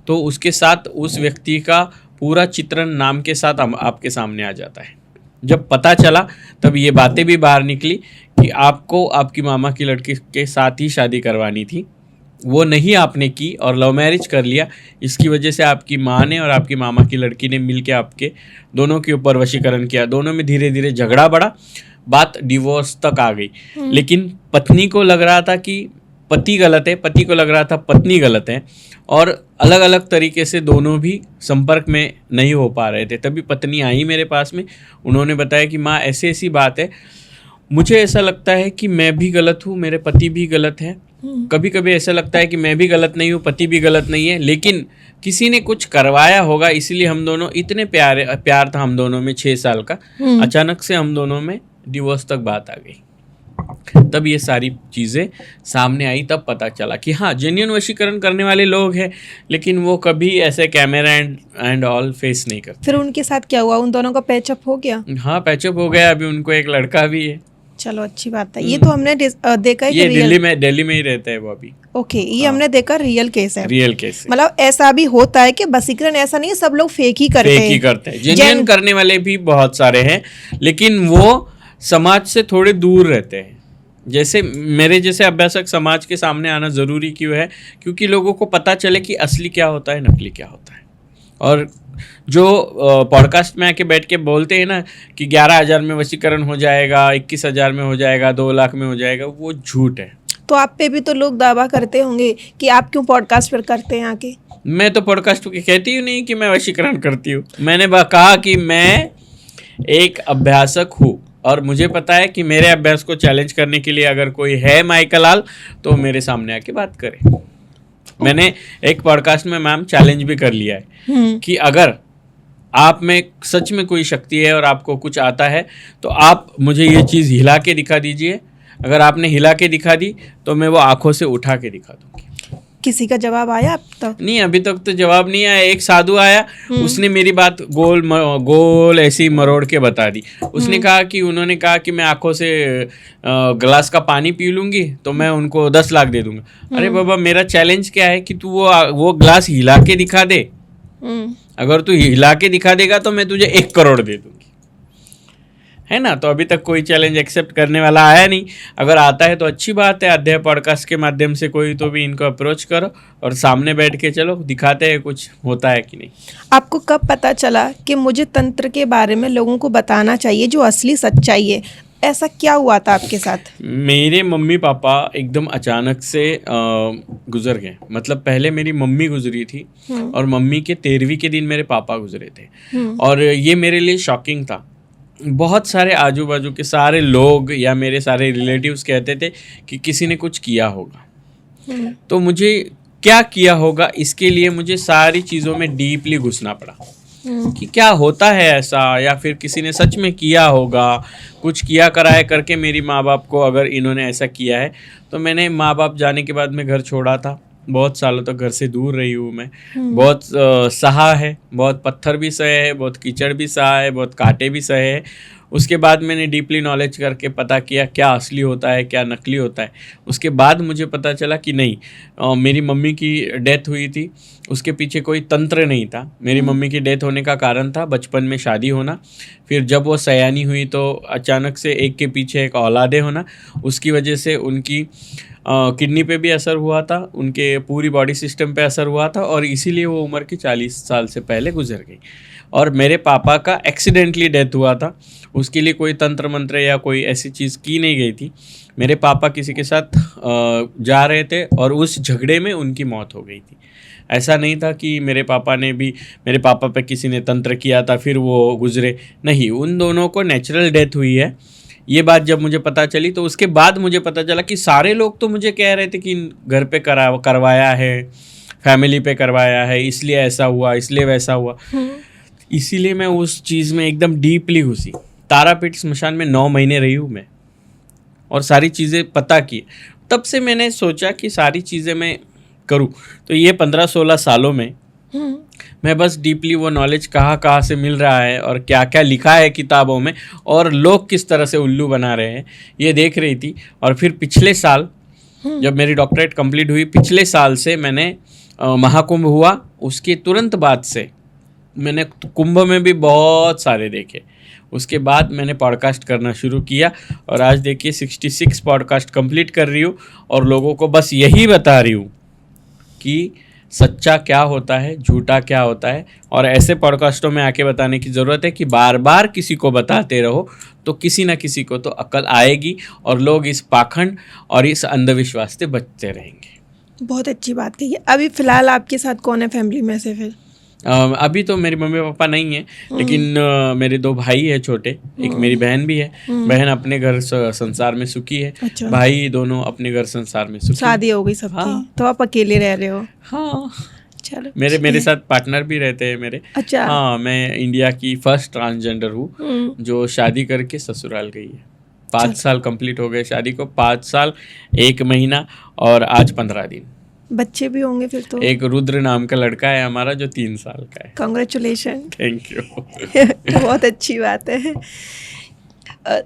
तो उसके साथ उस व्यक्ति का पूरा चित्रण नाम के साथ आपके सामने आ जाता है। जब पता चला तब ये बातें भी बाहर निकली कि आपको आपकी मामा की लड़की के साथ ही शादी करवानी थी, वो नहीं आपने की और लव मैरिज कर लिया। इसकी वजह से आपकी माँ ने और आपकी मामा की लड़की ने मिलके आपके दोनों के ऊपर वशीकरण किया। दोनों में धीरे धीरे झगड़ा बढ़ा, बात डिवोर्स तक आ गई। लेकिन पत्नी को लग रहा था कि पति गलत है, पति को लग रहा था पत्नी गलत है, और अलग अलग तरीके से दोनों भी संपर्क में नहीं हो पा रहे थे। तभी पत्नी आई मेरे पास में, उन्होंने बताया कि माँ ऐसी ऐसी बात है, मुझे ऐसा लगता है कि मैं भी गलत हूँ, मेरे पति भी गलत है, कभी कभी ऐसा लगता है कि मैं भी गलत नहीं हूँ, पति भी गलत नहीं है, लेकिन किसी ने कुछ करवाया होगा, इसलिए हम दोनों इतने प्यार था हम दोनों में 6 साल का, अचानक से हम दोनों में डिवोर्स तक बात आ गई। तब ये सारी चीज़ें सामने आई, तब पता चला कि हाँ जेन्युइन वशीकरण करने वाले लोग हैं, लेकिन वो कभी ऐसे कैमरा एंड ऑल फेस नहीं करते। फिर उनके साथ क्या हुआ? उन दोनों का पैचअप हो गया? हाँ, पैचअप हो गया। अभी उनको एक लड़का भी है। चलो अच्छी बात है। ये तो हमने देखा है। ये दिल्ली में ही रहता है वो अभी। ओके, ये हमने देखा रियल केस है। रियल केस मतलब ऐसा भी होता है कि वशीकरण ऐसा नहीं है सब लोग फेक ही करते हैं। जेन्युइन करने वाले भी बहुत सारे हैं, लेकिन वो समाज से थोड़े दूर रहते हैं। जैसे मेरे जैसे अभ्यासक समाज के सामने आना ज़रूरी क्यों है? क्योंकि लोगों को पता चले कि असली क्या होता है, नकली क्या होता है। और जो पॉडकास्ट में आके बैठ के बोलते हैं ना कि 11,000 में वशीकरण हो जाएगा, 21,000 में हो जाएगा, 2 लाख में हो जाएगा, वो झूठ है। तो आप पे भी तो लोग दावा करते होंगे कि आप क्यों पॉडकास्ट पर करते हैं आके? मैं तो पॉडकास्ट पे कहती हूँ नहीं कि मैं वशीकरण करती हूँ। मैंने कहा कि मैं एक अभ्यासक हूँ और मुझे पता है कि मेरे अभ्यास को चैलेंज करने के लिए अगर कोई है माइकल लाल, तो मेरे सामने आके बात करे। मैंने एक पॉडकास्ट में मैम चैलेंज भी कर लिया है कि अगर आप में सच में कोई शक्ति है और आपको कुछ आता है तो आप मुझे ये चीज़ हिला के दिखा दीजिए। अगर आपने हिला के दिखा दी तो मैं वो आंखों से उठा के दिखा दूंगी। किसी का जवाब आया अब तक? नहीं, अभी तक तो जवाब नहीं आया। एक साधु आया, उसने मेरी बात गोल ऐसी मरोड़ के बता दी। उसने कहा कि उन्होंने कहा कि मैं आंखों से गिलास का पानी पी लूंगी तो मैं उनको 10 लाख दे दूंगा। अरे बाबा, मेरा चैलेंज क्या है कि तू वो गिलास हिला के दिखा दे। अगर तू हिला के दिखा देगा तो मैं तुझे 1 करोड़ दे दूंगी, है ना। तो अभी तक कोई चैलेंज एक्सेप्ट करने वाला आया नहीं। अगर आता है तो अच्छी बात है। अध्याय पॉडकास्ट के माध्यम से कोई तो भी इनको अप्रोच करो और सामने बैठ के चलो दिखाते हैं कुछ होता है कि नहीं। आपको कब पता चला कि मुझे तंत्र के बारे में लोगों को बताना चाहिए, जो असली सच्चाई है? ऐसा क्या हुआ था आपके साथ? मेरे मम्मी पापा एकदम अचानक से गुजर गए। मतलब पहले मेरी मम्मी गुजरी थी और मम्मी के 13वीं के दिन मेरे पापा गुजरे थे। और ये मेरे लिए शॉकिंग था। बहुत सारे आजू बाजू के सारे लोग या मेरे सारे रिलेटिव्स कहते थे कि किसी ने कुछ किया होगा। तो मुझे क्या किया होगा, इसके लिए मुझे सारी चीज़ों में डीपली घुसना पड़ा कि क्या होता है ऐसा, या फिर किसी ने सच में किया होगा, कुछ किया कराए करके मेरी माँ बाप को अगर इन्होंने ऐसा किया है। तो मैंने माँ बाप जाने के बाद में घर छोड़ा था। बहुत सालों तक घर से दूर रही हूँ मैं। बहुत सहा है, बहुत पत्थर भी सहे है, बहुत कीचड़ भी सहा है, बहुत कांटे भी सहे है। उसके बाद मैंने डीपली नॉलेज करके पता किया क्या असली होता है, क्या नकली होता है। उसके बाद मुझे पता चला कि नहीं, मेरी मम्मी की डेथ हुई थी, उसके पीछे कोई तंत्र नहीं था। मेरी मम्मी की डेथ होने का कारण था बचपन में शादी होना। फिर जब वो सयानी हुई तो अचानक से एक के पीछे एक औलादे होना। उसकी वजह से उनकी किडनी पे भी असर हुआ था, उनके पूरी बॉडी सिस्टम पे असर हुआ था और इसीलिए वो उम्र की 40 साल से पहले गुजर गई। और मेरे पापा का एक्सीडेंटली डेथ हुआ था। उसके लिए कोई तंत्र मंत्र या कोई ऐसी चीज़ की नहीं गई थी। मेरे पापा किसी के साथ जा रहे थे और उस झगड़े में उनकी मौत हो गई थी। ऐसा नहीं था कि मेरे पापा पे किसी ने तंत्र किया था फिर वो गुजरे। नहीं, उन दोनों को नेचुरल डेथ हुई है। ये बात जब मुझे पता चली तो उसके बाद मुझे पता चला कि सारे लोग तो मुझे कह रहे थे कि घर पे करवाया है, फैमिली पे करवाया है, इसलिए ऐसा हुआ, इसलिए वैसा हुआ। इसीलिए मैं उस चीज़ में एकदम डीपली घुसी। तारापीठ स्मशान में 9 महीने रही हूँ मैं और सारी चीज़ें पता की। तब से मैंने सोचा कि सारी चीज़ें मैं करूँ। तो ये 15-16 सालों में मैं बस डीपली वो नॉलेज कहाँ से मिल रहा है और क्या क्या लिखा है किताबों में और लोग किस तरह से उल्लू बना रहे हैं ये देख रही थी। और फिर पिछले साल जब मेरी डॉक्टरेट कंप्लीट हुई, पिछले साल से मैंने महाकुंभ हुआ, उसके तुरंत बाद से मैंने कुंभ में भी बहुत सारे देखे। उसके बाद मैंने पॉडकास्ट करना शुरू किया और आज देखिए 66 पॉडकास्ट कंप्लीट कर रही हूँ और लोगों को बस यही बता रही हूँ कि सच्चा क्या होता है, झूठा क्या होता है। और ऐसे पॉडकास्टों में आके बताने की ज़रूरत है कि बार बार किसी को बताते रहो तो किसी ना किसी को तो अकल आएगी और लोग इस पाखंड और इस अंधविश्वास से बचते रहेंगे। बहुत अच्छी बात कही है। अभी फ़िलहाल आपके साथ कौन है फैमिली में से फिर? अभी तो मेरे मम्मी पापा नहीं है, लेकिन मेरे 2 भाई है छोटे, एक मेरी बहन भी है। बहन अपने घर संसार में सुखी है। अच्छा। भाई दोनों अपने घर संसार में सुखी। शादी हो गई सबकी। हाँ। तो आप अकेले रह रहे हो? हाँ, चलो। मेरे साथ पार्टनर भी रहते हैं मेरे। अच्छा। हाँ, मैं इंडिया की फर्स्ट ट्रांसजेंडर हूँ जो शादी करके ससुराल गई है। 5 साल कंप्लीट हो गए शादी को, 5 साल 1 महीना और आज 15 दिन। बच्चे भी होंगे फिर तो? एक रुद्र नाम का लड़का है हमारा जो 3 साल का है। कांग्रेचुलेशन। Thank you. बहुत अच्छी बात है।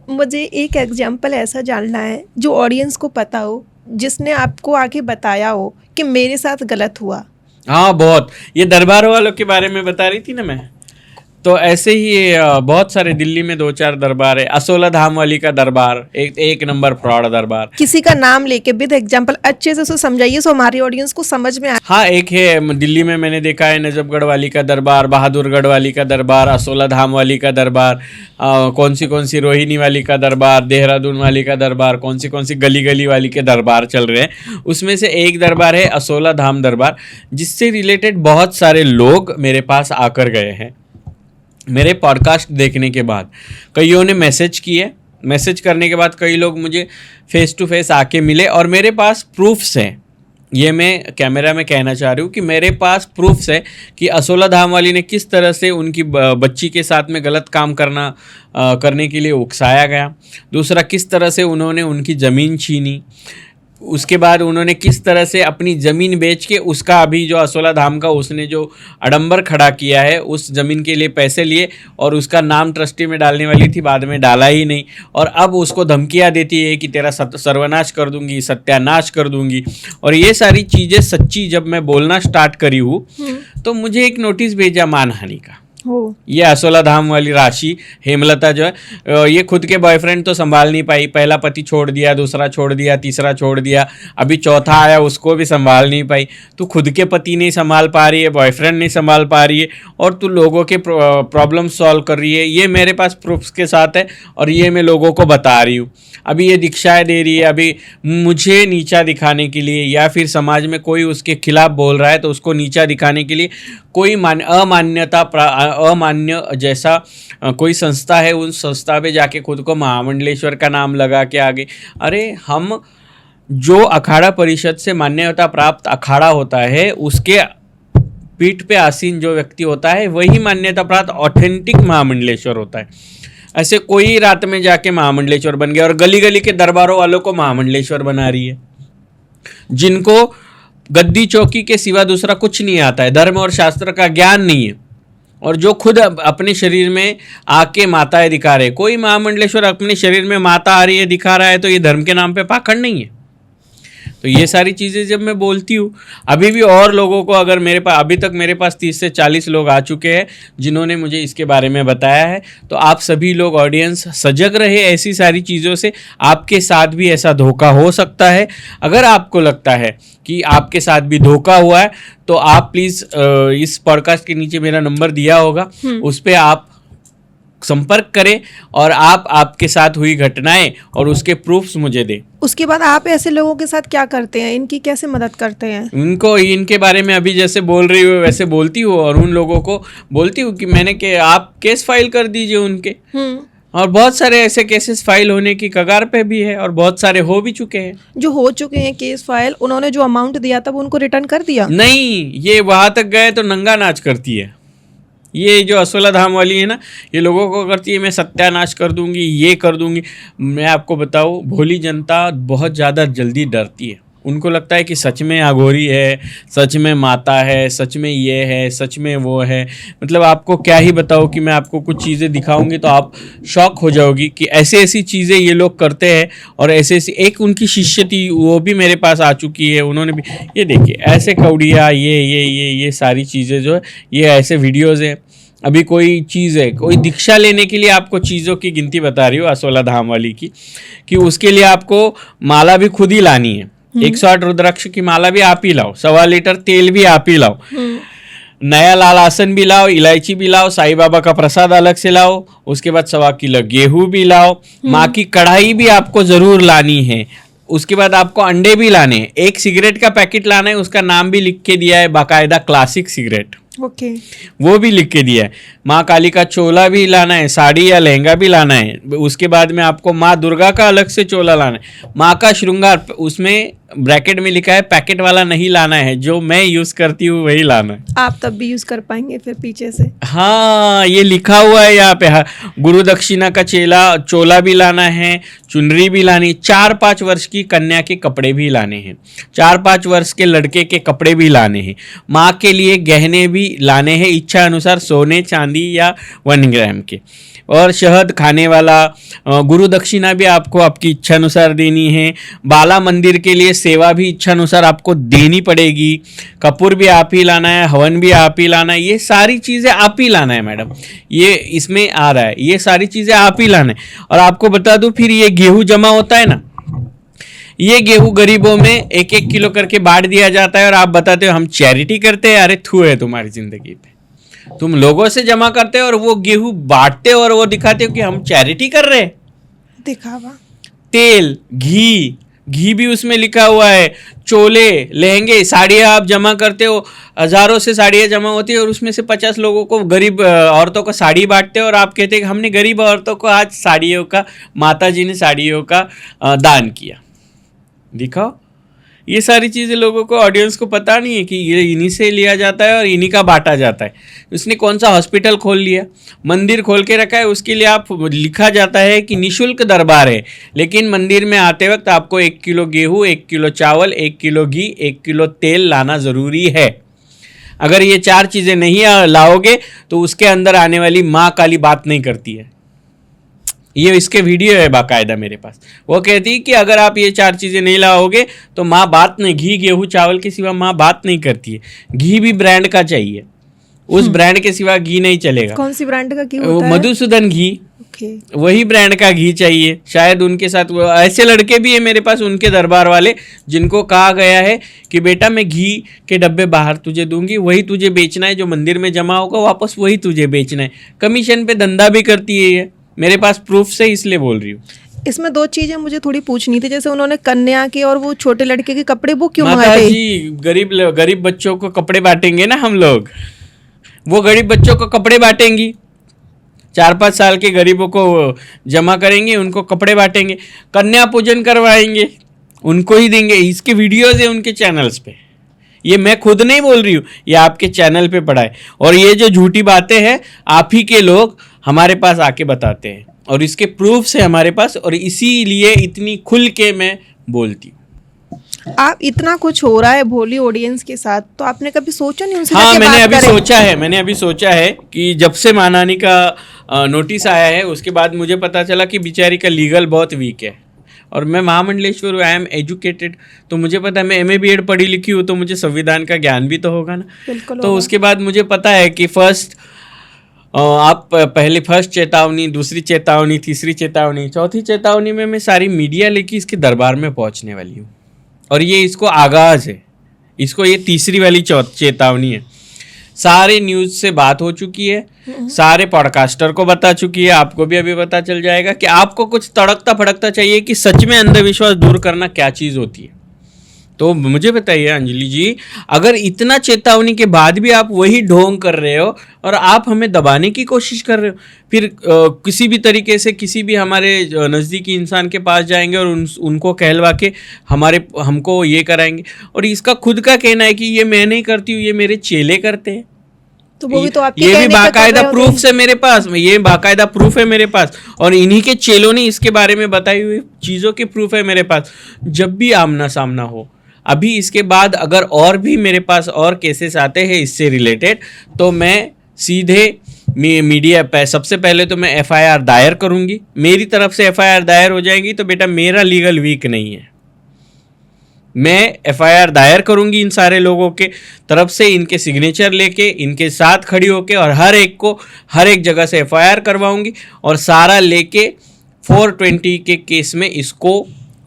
मुझे एक एग्जाम्पल ऐसा जानना है जो ऑडियंस को पता हो, जिसने आपको आके बताया हो कि मेरे साथ गलत हुआ। हाँ, बहुत। ये दरबार वालों के बारे में बता रही थी ना मैं, तो ऐसे ही बहुत सारे दिल्ली में 2-4 दरबार है। असोला धाम वाली का दरबार एक नंबर फ्रॉड दरबार। किसी का नाम लेके विद एग्जाम्पल अच्छे से उसे समझाइए सो हमारी ऑडियंस को समझ में आए। हाँ, एक है दिल्ली में मैंने देखा है, नजफगढ़ वाली का दरबार, बहादुरगढ़ वाली का दरबार, असोला धाम वाली का दरबार, कौन सी रोहिणी वाली का दरबार, देहरादून वाली का दरबार, कौन सी गली वाली के दरबार चल रहे हैं। उसमें से एक दरबार है असोला धाम दरबार, जिससे रिलेटेड बहुत सारे लोग मेरे पास आकर गए हैं। मेरे पॉडकास्ट देखने के बाद कईयों ने मैसेज किए। मैसेज करने के बाद कई लोग मुझे फेस टू फेस आके मिले और मेरे पास प्रूफ्स हैं ये मैं कैमरा में कहना चाह रही हूँ कि मेरे पास प्रूफ्स है कि असोला धाम वाली ने किस तरह से उनकी बच्ची के साथ में गलत काम करने के लिए उकसाया गया। दूसरा, किस तरह से उन्होंने उनकी ज़मीन छीनी। उसके बाद उन्होंने किस तरह से अपनी ज़मीन बेच के उसका अभी जो असोला धाम का उसने जो आडंबर खड़ा किया है, उस ज़मीन के लिए पैसे लिए और उसका नाम ट्रस्टी में डालने वाली थी, बाद में डाला ही नहीं, और अब उसको धमकियाँ देती है कि तेरा सर्वनाश कर दूंगी, सत्यानाश कर दूंगी। और ये सारी चीज़ें सच्ची जब मैं बोलना स्टार्ट करी हूँ तो मुझे एक नोटिस भेजा मानहानि का। ये असोला धाम वाली राशि हेमलता जो है, ये खुद के बॉयफ्रेंड तो संभाल नहीं पाई। पहला पति छोड़ दिया, दूसरा छोड़ दिया, तीसरा छोड़ दिया, अभी चौथा आया, उसको भी संभाल नहीं पाई। तू खुद के पति नहीं संभाल पा रही है, बॉयफ्रेंड नहीं संभाल पा रही है, और तू लोगों के प्रॉब्लम सॉल्व कर रही है। ये मेरे पास प्रूफ्स के साथ है और ये मैं लोगों को बता रही हूँ। अभी ये दीक्षाएं दे रही है, अभी मुझे नीचा दिखाने के लिए, या फिर समाज में कोई उसके खिलाफ बोल रहा है तो उसको नीचा दिखाने के लिए कोई अमान्य जैसा कोई संस्था है, उन संस्था पे जाके खुद को महामंडलेश्वर का नाम लगा के आगे। अरे हम जो अखाड़ा परिषद से मान्यता प्राप्त अखाड़ा होता है, उसके पीठ पे आसीन जो व्यक्ति होता है वही मान्यता प्राप्त ऑथेंटिक महामंडलेश्वर होता है। ऐसे कोई रात में जाके महामंडलेश्वर बन गया और गली गली के दरबारों वालों को महामंडलेश्वर बना रही है, जिनको गद्दी चौकी के सिवा दूसरा कुछ नहीं आता है, धर्म और शास्त्र का ज्ञान नहीं है, और जो खुद अपने शरीर में आके माताएं दिखा रहे। कोई महामंडलेश्वर अपने शरीर में माता आ रही है, दिखा रहा है, तो ये धर्म के नाम पे पाखंड नहीं है। तो ये सारी चीज़ें जब मैं बोलती हूँ, अभी भी और लोगों को, अगर मेरे पास अभी तक मेरे पास 30 से 40 लोग आ चुके हैं जिन्होंने मुझे इसके बारे में बताया है, तो आप सभी लोग ऑडियंस सजग रहे ऐसी सारी चीज़ों से। आपके साथ भी ऐसा धोखा हो सकता है। अगर आपको लगता है कि आपके साथ भी धोखा हुआ है तो आप प्लीज़ इस पॉडकास्ट के नीचे मेरा नंबर दिया होगा, उस पर आप संपर्क करें और आपके साथ हुई घटनाएं और उसके प्रूफ्स मुझे दें। उसके बाद आप ऐसे लोगों के साथ क्या करते हैं, इनकी कैसे मदद करते हैं? इनके बारे में अभी जैसे बोल रही हूँ वैसे बोलती हूँ, और उन लोगों को बोलती हूँ कि आप केस फाइल कर दीजिए उनके। और बहुत सारे ऐसे केसेस फाइल होने की कगार पे भी है, और बहुत सारे हो भी चुके हैं। जो हो चुके हैं केस फाइल, उन्होंने जो अमाउंट दिया था वो उनको रिटर्न कर दिया? नहीं, ये वहां तक गए तो नंगा नाच करती है। ये जो असोला धाम वाली है ना, ये लोगों को करती है मैं सत्यानाश कर दूंगी, ये कर दूंगी। मैं आपको बताऊँ, भोली जनता बहुत ज़्यादा जल्दी डरती है। उनको लगता है कि सच में अघोरी है, सच में माता है, सच में ये है, सच में वो है। मतलब आपको क्या ही बताओ कि मैं आपको कुछ चीज़ें दिखाऊंगी तो आप शॉक हो जाओगी कि ऐसी ऐसी चीज़ें ये लोग करते हैं। और ऐसी एक उनकी शिष्य थी, वो भी मेरे पास आ चुकी है, उन्होंने भी ये देखिए ऐसे कौड़िया, ये सारी चीज़ें जो है, ये ऐसे वीडियोज़ हैं। अभी कोई चीज़ है, कोई दीक्षा लेने के लिए आपको चीज़ों की गिनती बता रही हूँ असोला धाम वाली की, कि उसके लिए आपको माला भी खुद ही लानी है। 108 रुद्राक्ष की माला भी आप ही लाओ, 1.25 लीटर तेल भी आप ही लाओ, नया लाल आसन भी लाओ, इलायची भी लाओ, साईं बाबा का प्रसाद अलग से लाओ, उसके बाद 1.25 किलो गेहूं भी लाओ, माँ की कढ़ाई भी आपको जरूर लानी है। उसके बाद आपको अंडे भी लाने हैं, एक सिगरेट का पैकेट लाना है, उसका नाम भी लिख के दिया है बाकायदा, क्लासिक सिगरेट, ओके, वो भी लिख के दिया है। माँ काली का चोला भी लाना है, साड़ी या लहंगा भी लाना है। उसके बाद में आपको माँ दुर्गा का अलग से चोला लाना है। माँ का श्रृंगार, उसमें ब्रैकेट में लिखा है पैकेट वाला नहीं लाना है, जो मैं यूज करती हूँ वही लाना है। आप तब भी यूज कर पाएंगे फिर पीछे से? हाँ, ये लिखा हुआ है यहाँ पे। गुरु दक्षिणा का चोला भी लाना है, चुनरी भी लानी, 4-5 वर्ष की कन्या के कपड़े भी लाने हैं, 4-5 वर्ष के लड़के के कपड़े भी लाने हैं, माँ के लिए गहने भी लाने हैं, इच्छा अनुसार सोने चांदी या 1 ग्राम के, और शहद खाने वाला। गुरु दक्षिणा भी आपको आपकी इच्छा अनुसार देनी है। बाला मंदिर के लिए सेवा भी इच्छा अनुसार आपको देनी पड़ेगी। कपूर भी आप ही लाना है, हवन भी आप ही लाना है, ये सारी चीज़ें आप ही लाना है मैडम। ये इसमें आ रहा है, ये सारी चीज़ें आप ही लाना है। और आपको बता दूं, फिर ये गेहूं जमा होता है ना, ये गेहूं गरीबों में 1-1 किलो करके बांट दिया जाता है, और आप बताते हो हम चैरिटी करते हैं। अरे थू है तुम्हारी जिंदगी पे, तुम लोगों से जमा करते हो और वो गेहूं बांटते हो और वो दिखाते हो कि हम चैरिटी कर रहे हैं। दिखावा। तेल, घी भी उसमें लिखा हुआ है, चोले, लहंगे, साड़ियाँ आप जमा करते हो, हजारों से साड़ियाँ जमा होती है, और उसमें से 50 लोगों को, गरीब औरतों को साड़ी बांटते हो, और आप कहते हैं कि हमने गरीब औरतों को आज साड़ियों का, माता जी ने साड़ियों का दान किया। दिखाओ, ये सारी चीज़ें लोगों को, ऑडियंस को पता नहीं है कि ये इन्हीं से लिया जाता है और इन्हीं का बांटा जाता है। उसने कौन सा हॉस्पिटल खोल लिया, मंदिर खोल के रखा है, उसके लिए आप लिखा जाता है कि निःशुल्क दरबार है, लेकिन मंदिर में आते वक्त आपको 1 किलो गेहूँ, 1 किलो चावल, 1 किलो घी, 1 किलो तेल लाना ज़रूरी है। अगर ये 4 चीज़ें नहीं लाओगे तो उसके अंदर आने वाली माँ काली बात नहीं करती है। ये इसके वीडियो है बाकायदा मेरे पास। वो कहती है कि अगर आप ये 4 चीज़ें नहीं लाओगे तो माँ बात नहीं, घी गेहूँ चावल के सिवा माँ बात नहीं करती है। घी भी ब्रांड का चाहिए, उस ब्रांड के सिवा घी नहीं चलेगा। कौन सी ब्रांड का घी होता है? मधुसूदन घी, ओके। वही ब्रांड का घी चाहिए। शायद उनके साथ वो ऐसे लड़के भी है मेरे पास, उनके दरबार वाले, जिनको कहा गया है कि बेटा मैं घी के डब्बे बाहर तुझे दूंगी, वही तुझे बेचना है, जो मंदिर में जमा होगा वापस वही तुझे बेचना है। कमीशन पे धंधा भी करती है ये, मेरे पास प्रूफ से इसलिए बोल रही हूँ। इसमें 2 चीजें मुझे थोड़ी पूछनी थी, जैसे उन्होंने कन्या के और वो छोटे लड़के के कपड़े वो क्यों माता मंगाए? जी, गरीब बच्चों को कपड़े बांटेंगे ना हम लोग, वो गरीब बच्चों को कपड़े बांटेंगी, 4-5 साल के गरीबों को जमा करेंगे, उनको कपड़े बांटेंगे, कन्या पूजन करवाएंगे, उनको ही देंगे। इसके वीडियोज है उनके चैनल्स पे, ये मैं खुद नहीं बोल रही हूँ, ये आपके चैनल पे पड़ा है। और ये जो झूठी बातें हैं आप ही के लोग हमारे पास आके बताते हैं, और इसके प्रूफ्स है हमारे पास, और इसीलिए इतनी खुल के मैं बोलती हूँ। आप इतना कुछ हो रहा है भोली ऑडियंस के साथ, तो आपने कभी सोचा नहीं उनसे हाँ, जाके मैंने बात करें? मैंने अभी सोचा है कि जब से माँ नानी का नोटिस आया है उसके बाद मुझे पता चला कि बेचारी का लीगल बहुत वीक है, और मैं महामंडलेश्वर हूँ, आई एम एजुकेटेड, तो मुझे पता है, मैं MA BEd पढ़ी लिखी हूँ, तो मुझे संविधान का ज्ञान भी तो होगा ना। बिल्कुल तो होगा। उसके बाद मुझे पता है कि आप पहले फर्स्ट चेतावनी, दूसरी चेतावनी, तीसरी चेतावनी, चौथी चेतावनी में मैं सारी मीडिया लेके इसके दरबार में पहुंचने वाली हूँ, और ये इसको आगाज़ है, इसको ये तीसरी वाली चेतावनी है। सारे न्यूज़ से बात हो चुकी है, सारे पॉडकास्टर को बता चुकी है, आपको भी अभी पता चल जाएगा कि आपको कुछ तड़कता फड़कता चाहिए कि सच में अंधविश्वास दूर करना क्या चीज़ होती है। तो मुझे बताइए अंजलि जी, अगर इतना चेतावनी के बाद भी आप वही ढोंग कर रहे हो और आप हमें दबाने की कोशिश कर रहे हो, फिर किसी भी तरीके से किसी भी हमारे नज़दीकी इंसान के पास जाएंगे और उनको कहलवा के हमको ये कराएंगे, और इसका खुद का कहना है कि ये मैं नहीं करती हूँ, ये मेरे चेले करते हैं। तो वो भी तो आपके ये भी कहने पे कर बाकायदा रहे होते प्रूफ हैं। है मेरे पास, ये बाकायदा प्रूफ है मेरे पास, और इन्हीं के चेलों ने इसके बारे में बताई हुई चीज़ों के प्रूफ है मेरे पास। जब भी आमना सामना हो, अभी इसके बाद अगर और भी मेरे पास और केसेस आते हैं इससे रिलेटेड, तो मैं सीधे मीडिया पे सबसे पहले तो मैं FIR दायर करूंगी। मेरी तरफ से FIR दायर हो जाएगी तो बेटा मेरा लीगल वीक नहीं है, मैं FIR दायर करूंगी इन सारे लोगों के तरफ से, इनके सिग्नेचर लेके, इनके साथ खड़ी होके, और हर एक को हर एक जगह से FIR करवाऊंगी, और सारा लेके 420 के केस में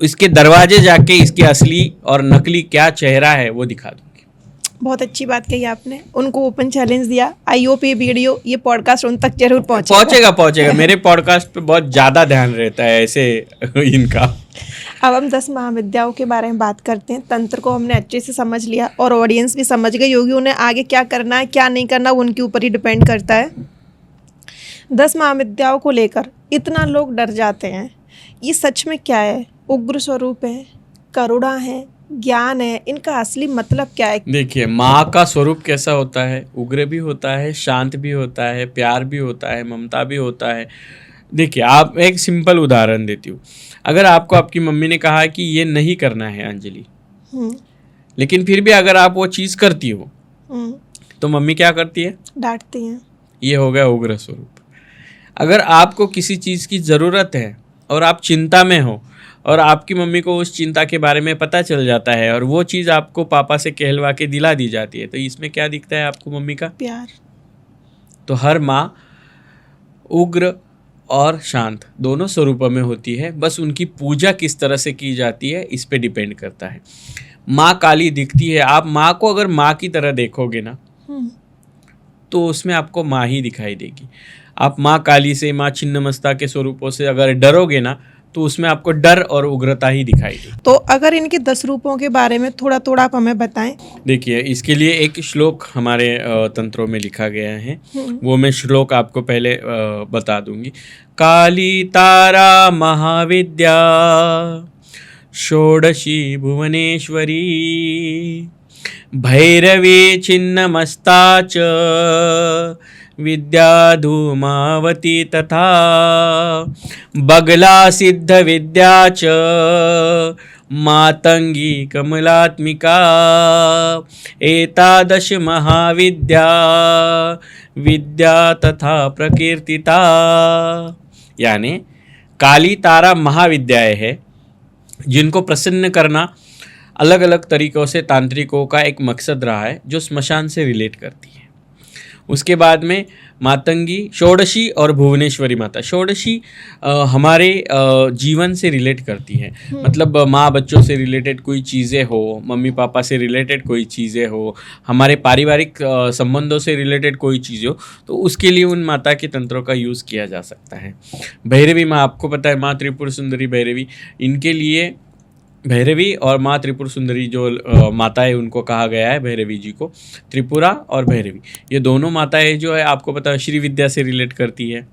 इसके दरवाजे जाके इसकी असली और नकली क्या चेहरा है वो दिखा दूंगी। बहुत अच्छी बात कही आपने, उनको ओपन चैलेंज दिया। आई होप ये वीडियो, ये पॉडकास्ट उन तक जरूर पहुंचेगा। मेरे पॉडकास्ट पे बहुत ज़्यादा ध्यान रहता है ऐसे इनका। अब हम 10 महाविद्याओं के बारे में बात करते हैं। तंत्र को हमने अच्छे से समझ लिया और ऑडियंस भी समझ गई होगी, उन्हें आगे क्या करना है क्या नहीं करना वो उनके ऊपर ही डिपेंड करता है। 10 महाविद्याओं को लेकर इतना लोग डर जाते हैं, ये सच में क्या है? उग्र स्वरूप है, करुणा है, ज्ञान है, इनका असली मतलब क्या है? देखिए, माँ का स्वरूप कैसा होता है? उग्र भी होता है, शांत भी होता है, प्यार भी होता है, ममता भी होता है। देखिए, आप एक सिंपल उदाहरण देती हूँ। अगर आपको आपकी मम्मी ने कहा कि ये नहीं करना है अंजलि, लेकिन फिर भी अगर आप वो चीज़ करती हो तो मम्मी क्या करती है? डांटती हैं। ये हो गया उग्र स्वरूप। अगर आपको किसी चीज़ की ज़रूरत है और आप चिंता में हो और आपकी मम्मी को उस चिंता के बारे में पता चल जाता है और वो चीज़ आपको पापा से कहलवा के दिला दी जाती है, तो इसमें क्या दिखता है आपको? मम्मी का प्यार। तो हर माँ उग्र और शांत दोनों स्वरूपों में होती है, बस उनकी पूजा किस तरह से की जाती है इस पे डिपेंड करता है। माँ काली दिखती है, आप माँ को अगर माँ की तरह देखोगे ना तो उसमें आपको माँ ही दिखाई देगी। आप माँ काली से, माँ छिन्नमस्ता के स्वरूपों से अगर डरोगे ना तो उसमें आपको डर और उग्रता ही दिखाई देगी। तो अगर इनके 10 रूपों के बारे में थोड़ा थोड़ा आप हमें बताएं। देखिए, इसके लिए एक श्लोक हमारे तंत्रों में लिखा गया है, वो मैं श्लोक आपको पहले बता दूंगी। काली तारा महाविद्या षोडशी भुवनेश्वरी भैरवी छिन्नमस्ता च विद्या धूमावती तथा बगला सिद्ध विद्या च मातंगी कमलात्मिका एतादश महाविद्या विद्या तथा प्रकीर्तिता। यानी काली तारा महाविद्याएं है जिनको प्रसन्न करना अलग अलग तरीक़ों से तांत्रिकों का एक मकसद रहा है, जो स्मशान से रिलेट करती है। उसके बाद में मातंगी, षोडशी और भुवनेश्वरी माता। षोडशी हमारे जीवन से रिलेट करती है, मतलब माँ बच्चों से रिलेटेड कोई चीज़ें हो, मम्मी पापा से रिलेटेड कोई चीज़ें हो, हमारे पारिवारिक संबंधों से रिलेटेड कोई चीज़ हो, तो उसके लिए उन माता के तंत्रों का यूज़ किया जा सकता है। भैरवी माँ, आपको पता है माँ त्रिपुर सुंदरी भैरवी, इनके लिए भैरवी और माँ त्रिपुर सुंदरी जो माता है उनको कहा गया है, भैरवी जी को त्रिपुरा और भैरवी, ये दोनों माताएं जो है आपको पता है श्री विद्या से रिलेट करती है।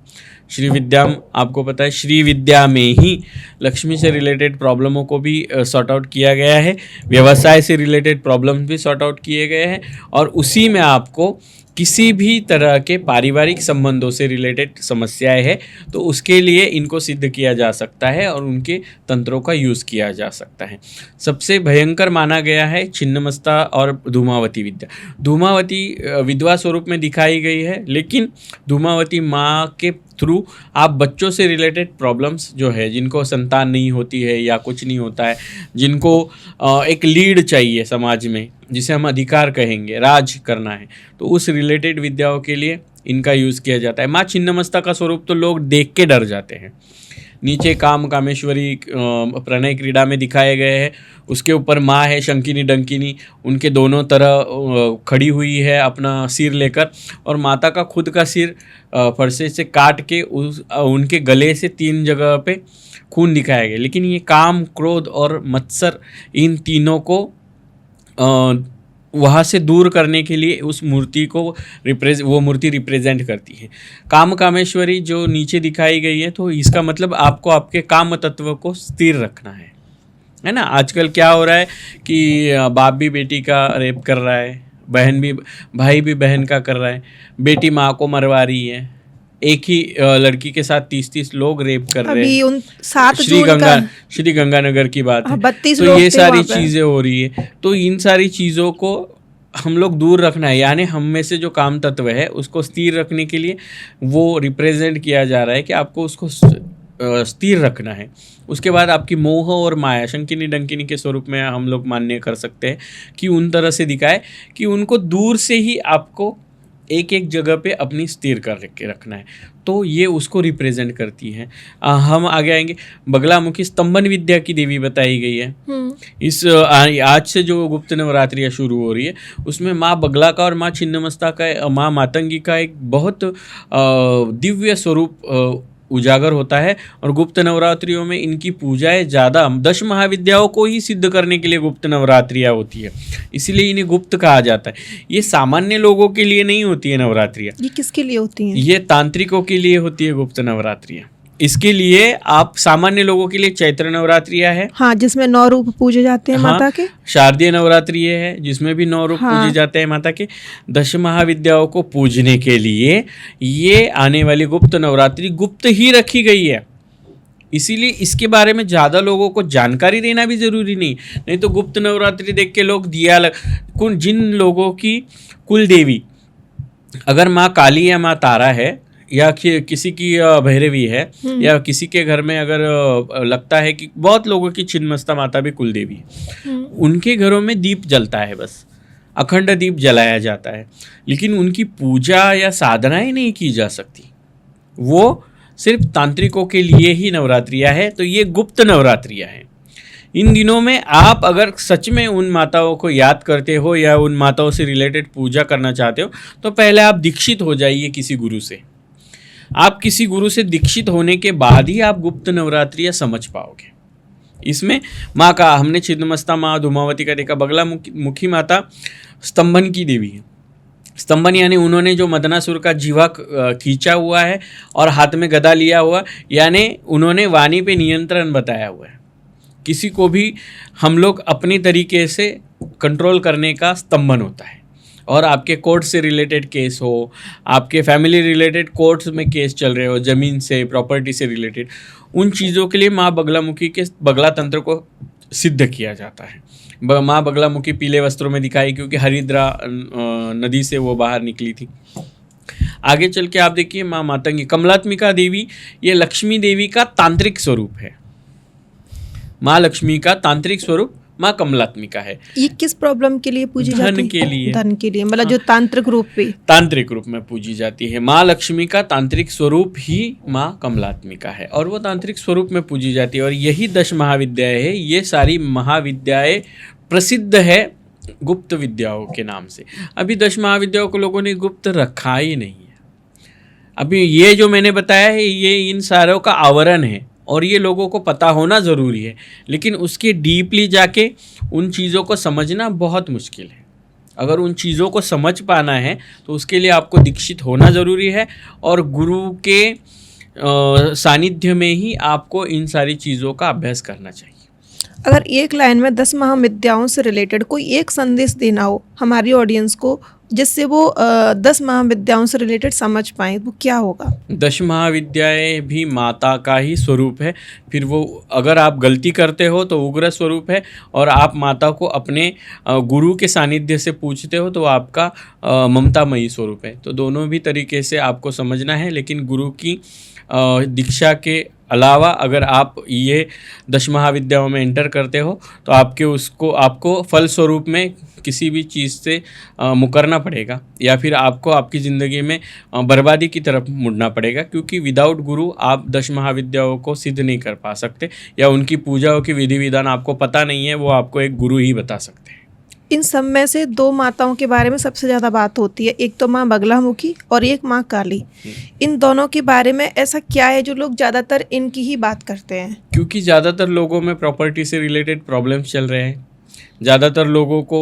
श्री विद्या आपको पता है श्री विद्या में ही लक्ष्मी से रिलेटेड प्रॉब्लमों को भी सॉर्ट आउट किया गया है, व्यवसाय से रिलेटेड प्रॉब्लम्स भी सॉर्ट आउट किए गए हैं, और उसी में आपको किसी भी तरह के पारिवारिक संबंधों से रिलेटेड समस्याएं है तो उसके लिए इनको सिद्ध किया जा सकता है और उनके तंत्रों का यूज़ किया जा सकता है। सबसे भयंकर माना गया है छिन्नमस्ता और धूमावती विद्या। धूमावती विधवा स्वरूप में दिखाई गई है, लेकिन धूमावती माँ के थ्रू आप बच्चों से रिलेटेड प्रॉब्लम्स जो है, जिनको संतान नहीं होती है या कुछ नहीं होता है, जिनको एक लीड चाहिए समाज में, जिसे हम अधिकार कहेंगे, राज करना है, तो उस रिलेटेड विद्याओं के लिए इनका यूज़ किया जाता है। माँ छिन्नमस्ता का स्वरूप तो लोग देख के डर जाते हैं। नीचे काम कामेश्वरी प्रणय क्रीड़ा में दिखाए गए हैं, उसके ऊपर माँ है शंकिनी डंकिनी, उनके दोनों तरह खड़ी हुई है अपना सिर लेकर, और माता का खुद का सिर फरसे से काट के उनके गले से 3 जगह पे खून दिखाया गया। लेकिन ये काम, क्रोध और मत्सर, इन तीनों को वहाँ से दूर करने के लिए उस मूर्ति को वो मूर्ति रिप्रेजेंट करती है। काम कामेश्वरी जो नीचे दिखाई गई है, तो इसका मतलब आपको आपके काम तत्व को स्थिर रखना है ना। आजकल क्या हो रहा है कि बाप भी बेटी का रेप कर रहा है, भाई भी बहन का कर रहा है, बेटी माँ को मरवा रही है, एक ही लड़की के साथ 30-30 लोग रेप कर रहे हैं। अभी उन 7 श्री गंगानगर की बात है, 32 तो ये सारी चीज़ें हो रही है। तो इन सारी चीज़ों को हम लोग दूर रखना है, यानी हम में से जो काम तत्व है उसको स्थिर रखने के लिए वो रिप्रेजेंट किया जा रहा है कि आपको उसको स्थिर रखना है। उसके बाद आपकी मोह और माया शंकिनी डंकिनी के स्वरूप में हम लोग मान्य कर सकते हैं कि उन तरह से दिखाए कि उनको दूर से ही आपको एक एक जगह पे अपनी स्थिर कर के रखना है, तो ये उसको रिप्रेजेंट करती है। हम आगे आएंगे। बगलामुखी स्तंभन विद्या की देवी बताई गई है। इस आज से जो गुप्त नवरात्रियाँ शुरू हो रही है, उसमें माँ बगला का और माँ छिन्नमस्ता का, माँ मातंगी का एक बहुत दिव्य स्वरूप उजागर होता है, और गुप्त नवरात्रियों में इनकी पूजाएं ज़्यादा 10 महाविद्याओं को ही सिद्ध करने के लिए गुप्त नवरात्रियाँ होती है, इसीलिए इन्हें गुप्त कहा जाता है। ये सामान्य लोगों के लिए नहीं होती है नवरात्रियाँ। ये किसके लिए होती हैं? ये तांत्रिकों के लिए होती है गुप्त नवरात्रियाँ। इसके लिए आप सामान्य लोगों के लिए चैत्र नवरात्रियाँ है, हाँ, जिसमें 9 रूप पूजे जाते हैं माता के। शारदीय नवरात्रि ये है जिसमें भी 9 रूप पूजे जाते हैं माता के। 10 महाविद्याओं को पूजने के लिए ये आने वाली गुप्त नवरात्रि गुप्त ही रखी गई है, इसीलिए इसके बारे में ज़्यादा लोगों को जानकारी देना भी ज़रूरी नहीं तो गुप्त नवरात्रि देख के लोग जिन लोगों की कुल देवी अगर माँ काली या माँ तारा है, या किसी की भैरवी है, या किसी के घर में अगर लगता है कि बहुत लोगों की छिन्नमस्ता माता भी कुल देवी है, उनके घरों में दीप जलता है, बस अखंड दीप जलाया जाता है, लेकिन उनकी पूजा या साधनाएं नहीं की जा सकती। वो सिर्फ तांत्रिकों के लिए ही नवरात्रियाँ है, तो ये गुप्त नवरात्रियाँ हैं। इन दिनों में आप अगर सच में उन माताओं को याद करते हो या उन माताओं से रिलेटेड पूजा करना चाहते हो, तो पहले आप दीक्षित हो जाइए किसी गुरु से। आप किसी गुरु से दीक्षित होने के बाद ही आप गुप्त नवरात्रियाँ समझ पाओगे। इसमें माँ का हमने छिन्नमस्ता माँ धूमावती का देखा, बगला मुखी माता स्तंभन की देवी है। स्तंभन यानी उन्होंने जो मदनासुर का जीवा खींचा हुआ है और हाथ में गदा लिया हुआ, यानी उन्होंने वाणी पे नियंत्रण बताया हुआ है किसी को भी हम लोग अपनी तरीके से कंट्रोल करने का स्तंभन होता है। और आपके कोर्ट से रिलेटेड केस हो, आपके फैमिली रिलेटेड कोर्ट्स में केस चल रहे हो, ज़मीन से, प्रॉपर्टी से रिलेटेड, उन चीज़ों के लिए माँ बगलामुखी के बगला तंत्र को सिद्ध किया जाता है। माँ बगलामुखी पीले वस्त्रों में दिखाई क्योंकि हरिद्रा नदी से वो बाहर निकली थी। आगे चल के आप देखिए माँ मातंगी, कमलात्मिका देवी, ये लक्ष्मी देवी का तांत्रिक स्वरूप है। माँ लक्ष्मी का तांत्रिक स्वरूप माँ कमलात्मिका है। ये किस प्रॉब्लम के लिए पूजी जाती है? धन के लिए। धन के लिए, मतलब जो तांत्रिक रूप पे, तांत्रिक रूप में पूजी जाती है। माँ लक्ष्मी का तांत्रिक स्वरूप ही माँ कमलात्मिका है और वो तांत्रिक स्वरूप में पूजी जाती है। और यही 10 महाविद्याएं है। ये सारी महाविद्याएं प्रसिद्ध है गुप्त विद्याओं के नाम से। अभी 10 महाविद्याओं को लोगों ने गुप्त रखा ही नहीं है। अभी ये जो मैंने बताया है ये इन सारों का आवरण है और ये लोगों को पता होना ज़रूरी है, लेकिन उसके डीपली जाके उन चीज़ों को समझना बहुत मुश्किल है। अगर उन चीज़ों को समझ पाना है तो उसके लिए आपको दीक्षित होना ज़रूरी है और गुरु के सानिध्य में ही आपको इन सारी चीज़ों का अभ्यास करना चाहिए। अगर एक लाइन में 10 महाविद्याओं से रिलेटेड कोई एक संदेश देना हो हमारी ऑडियंस को, जिससे वो 10 महाविद्याओं से रिलेटेड समझ पाएँ, वो क्या होगा? 10 महाविद्याएं भी माता का ही स्वरूप है। फिर वो अगर आप गलती करते हो तो उग्र स्वरूप है, और आप माता को अपने गुरु के सानिध्य से पूछते हो तो आपका ममतामयी स्वरूप है। तो दोनों भी तरीके से आपको समझना है, लेकिन गुरु की दीक्षा के अलावा अगर आप ये 10 महाविद्याओं में एंटर करते हो तो आपको फल स्वरूप में किसी भी चीज़ से मुकरना पड़ेगा, या फिर आपको आपकी ज़िंदगी में बर्बादी की तरफ मुड़ना पड़ेगा, क्योंकि विदाउट गुरु आप 10 महाविद्याओं को सिद्ध नहीं कर पा सकते, या उनकी पूजाओं की विधि विधान आपको पता नहीं है, वो आपको एक गुरु ही बता सकते हैं। इन सब में से 2 माताओं के बारे में सबसे ज़्यादा बात होती है, एक तो माँ बगलामुखी और एक माँ काली। इन दोनों के बारे में ऐसा क्या है जो लोग ज़्यादातर इनकी ही बात करते हैं? क्योंकि ज़्यादातर लोगों में प्रॉपर्टी से रिलेटेड प्रॉब्लम्स चल रहे हैं। ज़्यादातर लोगों को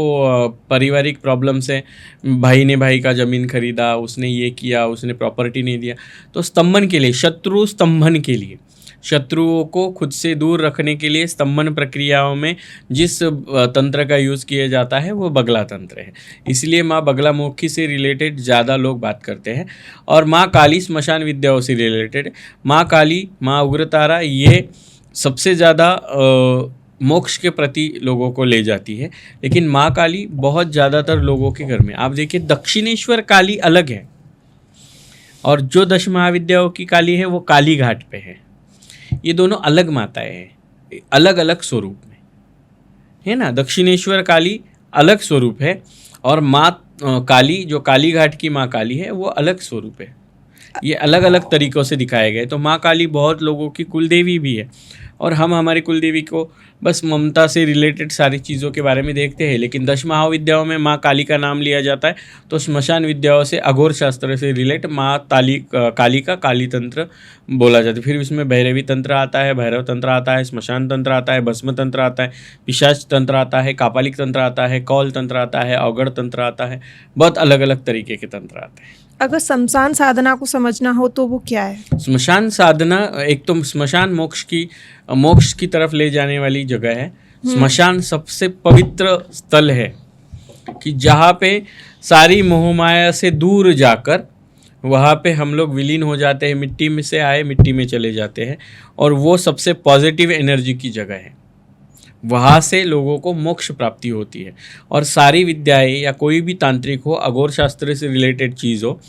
पारिवारिक प्रॉब्लम्स है, भाई ने भाई का ज़मीन खरीदा, उसने ये किया, उसने प्रॉपर्टी नहीं दिया। तो स्तंभन के लिए, शत्रु स्तंभन के लिए, शत्रुओं को खुद से दूर रखने के लिए स्तंभन प्रक्रियाओं में जिस तंत्र का यूज़ किया जाता है वो बगला तंत्र है। इसलिए माँ बगलामुखी से रिलेटेड ज़्यादा लोग बात करते हैं। और माँ काली स्मशान विद्याओं से रिलेटेड, माँ काली, माँ उग्रतारा, ये सबसे ज़्यादा मोक्ष के प्रति लोगों को ले जाती है। लेकिन माँ काली बहुत ज़्यादातर लोगों के घर में, आप देखिए दक्षिणेश्वर काली अलग है, और जो 10 महाविद्याओं की काली है वो काली घाट पे है। ये दोनों अलग माताएं हैं, अलग अलग स्वरूप में है ना। दक्षिणेश्वर काली अलग स्वरूप है और माँ काली, जो काली घाट की माँ काली है, वो अलग स्वरूप है। ये अलग अलग तरीक़ों से दिखाए गए। तो माँ काली बहुत लोगों की कुलदेवी भी है, और हम हमारी कुलदेवी को बस ममता से रिलेटेड सारी चीज़ों के बारे में देखते हैं। लेकिन 10 महाविद्याओं में माँ काली का नाम लिया जाता है, तो स्मशान विद्याओं से, अघोर शास्त्र से रिलेट माँ काली का काली तंत्र बोला जाता है। फिर इसमें भैरवी तंत्र आता है, भैरव तंत्र आता है, स्मशान तंत्र आता है, भस्म तंत्र आता है, पिशाच तंत्र आता है, कापालिक तंत्र आता है, कौल तंत्र आता है, अवगढ़ तंत्र आता है। बहुत अलग अलग तरीके के तंत्र आते हैं। अगर शमशान साधना को समझना हो तो वो क्या है? स्मशान साधना, एक तो स्मशान मोक्ष की तरफ ले जाने वाली जगह है। स्मशान सबसे पवित्र स्थल है कि जहाँ पे सारी मोहमाया से दूर जाकर वहाँ पे हम लोग विलीन हो जाते हैं, मिट्टी में से आए मिट्टी में चले जाते हैं, और वो सबसे पॉजिटिव एनर्जी की जगह है। वहाँ से लोगों को मोक्ष प्राप्ति होती है। और सारी विद्याएं या कोई भी तांत्रिक हो, अघोर शास्त्र से रिलेटेड चीज़ हो,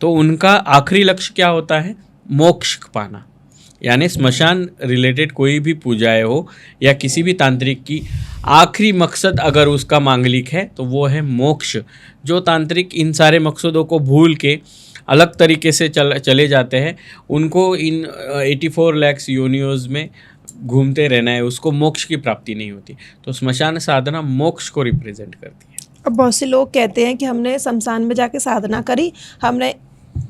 तो उनका आखिरी लक्ष्य क्या होता है? मोक्ष पाना। यानी स्मशान रिलेटेड कोई भी पूजाएं हो या किसी भी तांत्रिक की आखिरी मकसद अगर उसका मांगलिक है तो वो है मोक्ष। जो तांत्रिक इन सारे मकसदों को भूल के अलग तरीके से चले जाते हैं, उनको इन 84 लाख योनियों में घूमते रहना है, उसको मोक्ष की प्राप्ति नहीं होती। तो स्मशान साधना मोक्ष को रिप्रेजेंट करती है। अब बहुत से लोग कहते हैं कि हमने शमशान में जाके साधना करी, हमने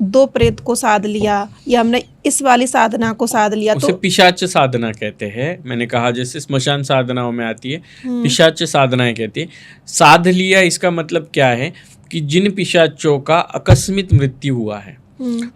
2 प्रेत को साध लिया, या हमने इस वाली साधना को साध लिया, उसे तो पिशाच साधना कहते हैं। मैंने कहा जैसे स्मशान साधनाओं में आती है, पिशाच साधनाएं कहती है। साध लिया, इसका मतलब क्या है कि जिन पिशाचों का आकस्मिक मृत्यु हुआ है,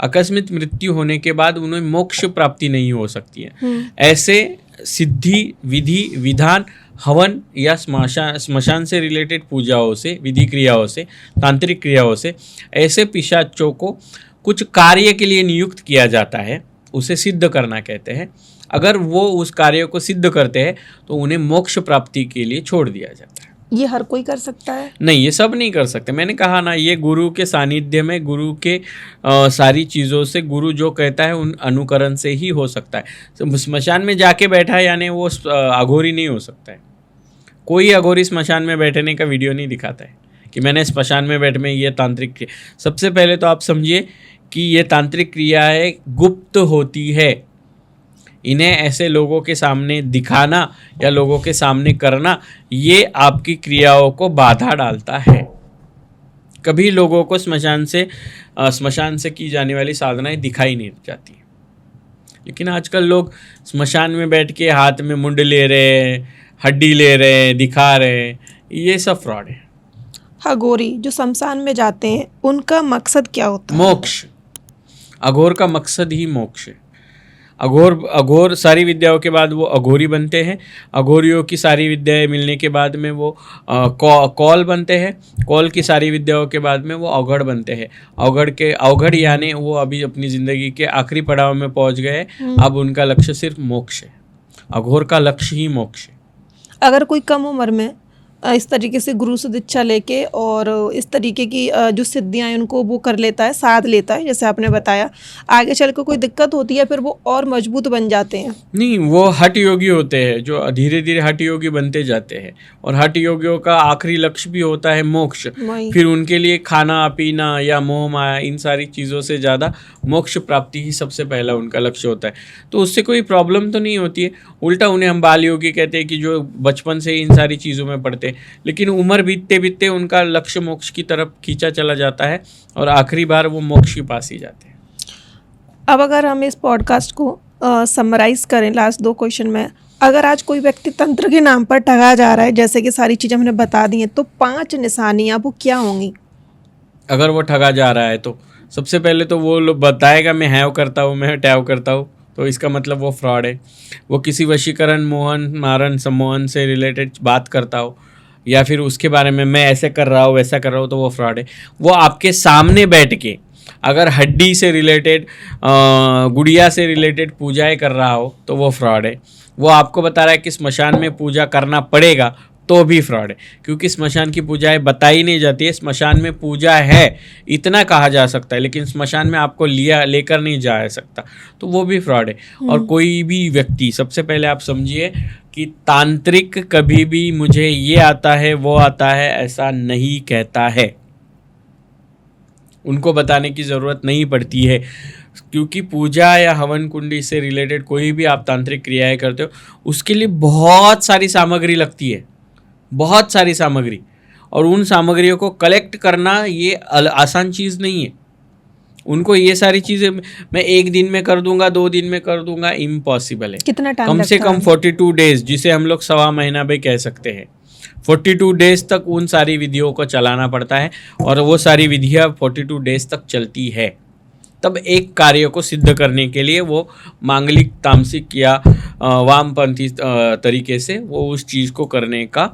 आकस्मिक मृत्यु होने के बाद उन्हें मोक्ष प्राप्ति नहीं हो सकती है, ऐसे सिद्धि, विधि, विधान, हवन या स्मशान से रिलेटेड पूजाओं से, विधि क्रियाओं से, तांत्रिक क्रियाओं से ऐसे पिशाचों को कुछ कार्य के लिए नियुक्त किया जाता है, उसे सिद्ध करना कहते हैं। अगर वो उस कार्य को सिद्ध करते हैं तो उन्हें मोक्ष प्राप्ति के लिए छोड़ दिया जाता है। ये हर कोई कर सकता है? नहीं, ये सब नहीं कर सकते। मैंने कहा ना, ये गुरु के सानिध्य में, गुरु के सारी चीज़ों से, गुरु जो कहता है उन अनुकरण से ही हो सकता है। स्मशान में जाके बैठा है यानी वो अघोरी नहीं हो सकता है। कोई अघोरी स्मशान में बैठने का वीडियो नहीं दिखाता है कि मैंने स्मशान में बैठ में ये तांत्रिक क्रिया। सबसे पहले तो आप समझिए कि ये तांत्रिक क्रियाएं गुप्त होती है। इन्हें ऐसे लोगों के सामने दिखाना या लोगों के सामने करना, ये आपकी क्रियाओं को बाधा डालता है। कभी लोगों को स्मशान से की जाने वाली साधनाएं दिखाई नहीं जाती। लेकिन आजकल लोग स्मशान में बैठ के हाथ में मुंड ले रहे हैं, हड्डी ले रहे हैं, दिखा रहे हैं, ये सब फ्रॉड है। अघोरी जो शमशान में जाते हैं उनका मकसद क्या होता है? मोक्ष। अघोर का मकसद ही मोक्ष है। अघोर सारी विद्याओं के बाद वो अघोरी बनते हैं। अघोरियों की सारी विद्याएं मिलने के बाद में वो कौल बनते हैं। कौल की सारी विद्याओं के बाद में वो अवघड़ बनते हैं। अवघड़ यानी वो अभी अपनी ज़िंदगी के आखिरी पड़ाव में पहुंच गए। अब उनका लक्ष्य सिर्फ मोक्ष है। अघोर का लक्ष्य ही मोक्ष है। अगर कोई कम उम्र में इस तरीके से गुरु से दीक्षा लेके और इस तरीके की जो सिद्धियां हैं उनको वो कर लेता है, साध लेता है, जैसे आपने बताया, आगे चल कर कोई दिक्कत होती है फिर वो और मजबूत बन जाते हैं? नहीं, वो हठ योगी होते हैं जो धीरे धीरे हठ योगी बनते जाते हैं। और हठ योगियों का आखिरी लक्ष्य भी होता है मोक्ष। फिर उनके लिए खाना पीना या मोह माया इन सारी चीज़ों से ज़्यादा मोक्ष प्राप्ति ही सबसे पहला उनका लक्ष्य होता है। तो उससे कोई प्रॉब्लम तो नहीं होती है। उल्टा उन्हें हम बाल योगी कहते हैं कि जो बचपन से ही इन सारी चीज़ों में पढ़ते, लेकिन उम्र बीतते बीतते उनका लक्ष्य मोक्ष की तरफ खींचा चला जाता है और आखिरी बार वो मोक्ष के पास ही जाते हैं। अब अगर हम इस पॉडकास्ट को समराइज करें लास्ट 2 क्वेश्चन में, अगर आज कोई व्यक्ति तंत्र के नाम पर ठगा जा रहा है, जैसे कि सारी चीज़ें हमने बता दी हैं, तो 5 निशानियां वो क्या होंगी? अगर वो ठगा जा रहा है तो सबसे पहले तो वो लोग बताएगा मैं हैव करता हूँ, मैं टैव करता हूँ, तो इसका मतलब वो फ्रॉड है। वो किसी वशीकरण, मोहन, मारन, सम्मोहन से रिलेटेड बात करता हो या फिर उसके बारे में मैं ऐसे कर रहा हूँ, वैसा कर रहा हूँ, तो वो फ्रॉड है। वो आपके सामने बैठ के अगर हड्डी से रिलेटेड, गुड़िया से रिलेटेड पूजाएं कर रहा हो तो वो फ्रॉड है। वो आपको बता रहा है कि स्मशान में पूजा करना पड़ेगा तो भी फ्रॉड है, क्योंकि स्मशान की पूजाएं बताई नहीं जाती है। स्मशान में पूजा है इतना कहा जा सकता है, लेकिन स्मशान में आपको लेकर नहीं जा सकता, तो वो भी फ्रॉड है। और कोई भी व्यक्ति, सबसे पहले आप समझिए कि तांत्रिक कभी भी मुझे ये आता है वो आता है ऐसा नहीं कहता है। उनको बताने की ज़रूरत नहीं पड़ती है, क्योंकि पूजा या हवन कुंडी से रिलेटेड कोई भी आप तांत्रिक क्रियाएं करते हो उसके लिए बहुत सारी सामग्री लगती है, बहुत सारी सामग्री। और उन सामग्रियों को कलेक्ट करना ये आसान चीज़ नहीं है। उनको ये सारी चीज़ें मैं 1 दिन में कर दूंगा, 2 दिन में कर दूंगा, इम्पॉसिबल है। कितना टाइम? कम से कम 42 डेज, जिसे हम लोग 1.25 महीना भी कह सकते हैं। 42 डेज तक उन सारी विधियों को चलाना पड़ता है और वो सारी विधियाँ 42 डेज तक चलती है। तब एक कार्य को सिद्ध करने के लिए वो मांगलिक, तामसिक या वामपंथी तरीके से वो उस चीज़ को करने का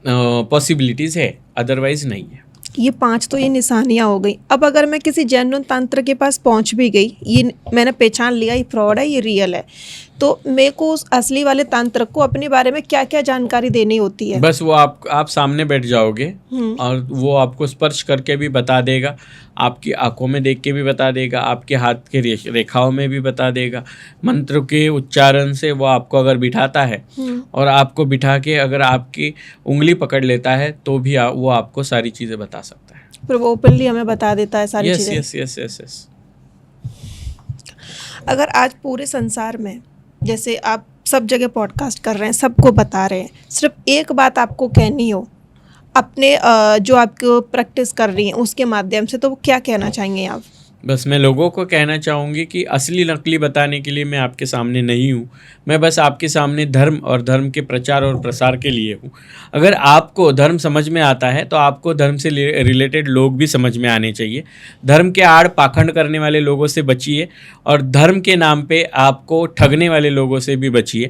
पॉसिबिलिटीज़ है, अदरवाइज नहीं है। ये 5 तो ये निशानियाँ हो गई। अब अगर मैं किसी जेन्युइन तंत्र के पास पहुंच भी गई, ये मैंने पहचान लिया ये फ्रॉड है, ये रियल है, तो मेरे को उस असली वाले तंत्र को अपने बारे में क्या क्या जानकारी देनी होती है? बस वो आप सामने बैठ जाओगे और वो आपको स्पर्श करके भी बता देगा, आपकी आंखों में देख के भी बता देगा, आपके हाथ के रेखाओं में भी बता देगा। मंत्र के उच्चारण से वो आपको अगर बिठाता है और आपको बिठा के अगर आपकी उंगली पकड़ लेता है तो भी वो आपको सारी चीज़ें बता सकता है। फिर वो ओपनली हमें बता देता है सारी चीज़ें। यस। अगर आज पूरे संसार में, जैसे आप सब जगह पॉडकास्ट कर रहे हैं, सबको बता रहे हैं, सिर्फ एक बात आपको कहनी हो अपने जो आपको प्रैक्टिस कर रही हैं उसके माध्यम से, तो वो क्या कहना चाहेंगे आप? बस मैं लोगों को कहना चाहूँगी कि असली नकली बताने के लिए मैं आपके सामने नहीं हूँ। मैं बस आपके सामने धर्म और धर्म के प्रचार और प्रसार के लिए हूँ। अगर आपको धर्म समझ में आता है तो आपको धर्म से रिलेटेड लोग भी समझ में आने चाहिए। धर्म के आड़ पाखंड करने वाले लोगों से बचिए और धर्म के नाम पे आपको ठगने वाले लोगों से भी बचिए।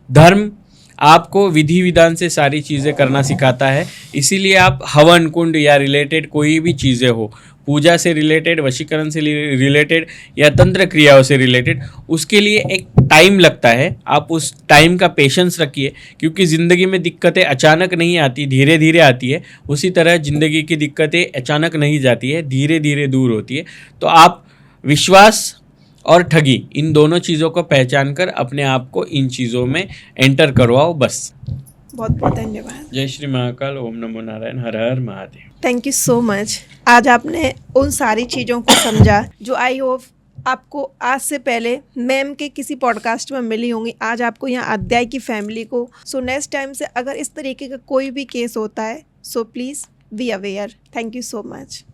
धर्म आपको विधि विधान से सारी चीज़ें करना सिखाता है, इसीलिए आप हवन कुंड या रिलेटेड कोई भी चीज़ें हो, पूजा से रिलेटेड, वशीकरण से रिलेटेड या तंत्र क्रियाओं से रिलेटेड, उसके लिए एक टाइम लगता है। आप उस टाइम का पेशेंस रखिए, क्योंकि ज़िंदगी में दिक्कतें अचानक नहीं आती, धीरे धीरे आती है। उसी तरह ज़िंदगी की दिक्कतें अचानक नहीं जाती है, धीरे धीरे दूर होती है। तो आप विश्वास और ठगी, इन दोनों चीज़ों को पहचान कर अपने आप को इन चीज़ों में एंटर करवाओ बस। बहुत बहुत धन्यवाद। जय श्री महाकाल, ओम नमो नारायण, हर हर Mahadev. Thank you so much. आज आपने उन सारी चीज़ों को समझा जो आई होप आपको आज से पहले मैम के किसी पॉडकास्ट में मिली होंगी। आज आपको यहाँ अध्याय की फैमिली को। सो नेक्स्ट टाइम से अगर इस तरीके का कोई भी केस होता है, so please be aware. Thank you so much.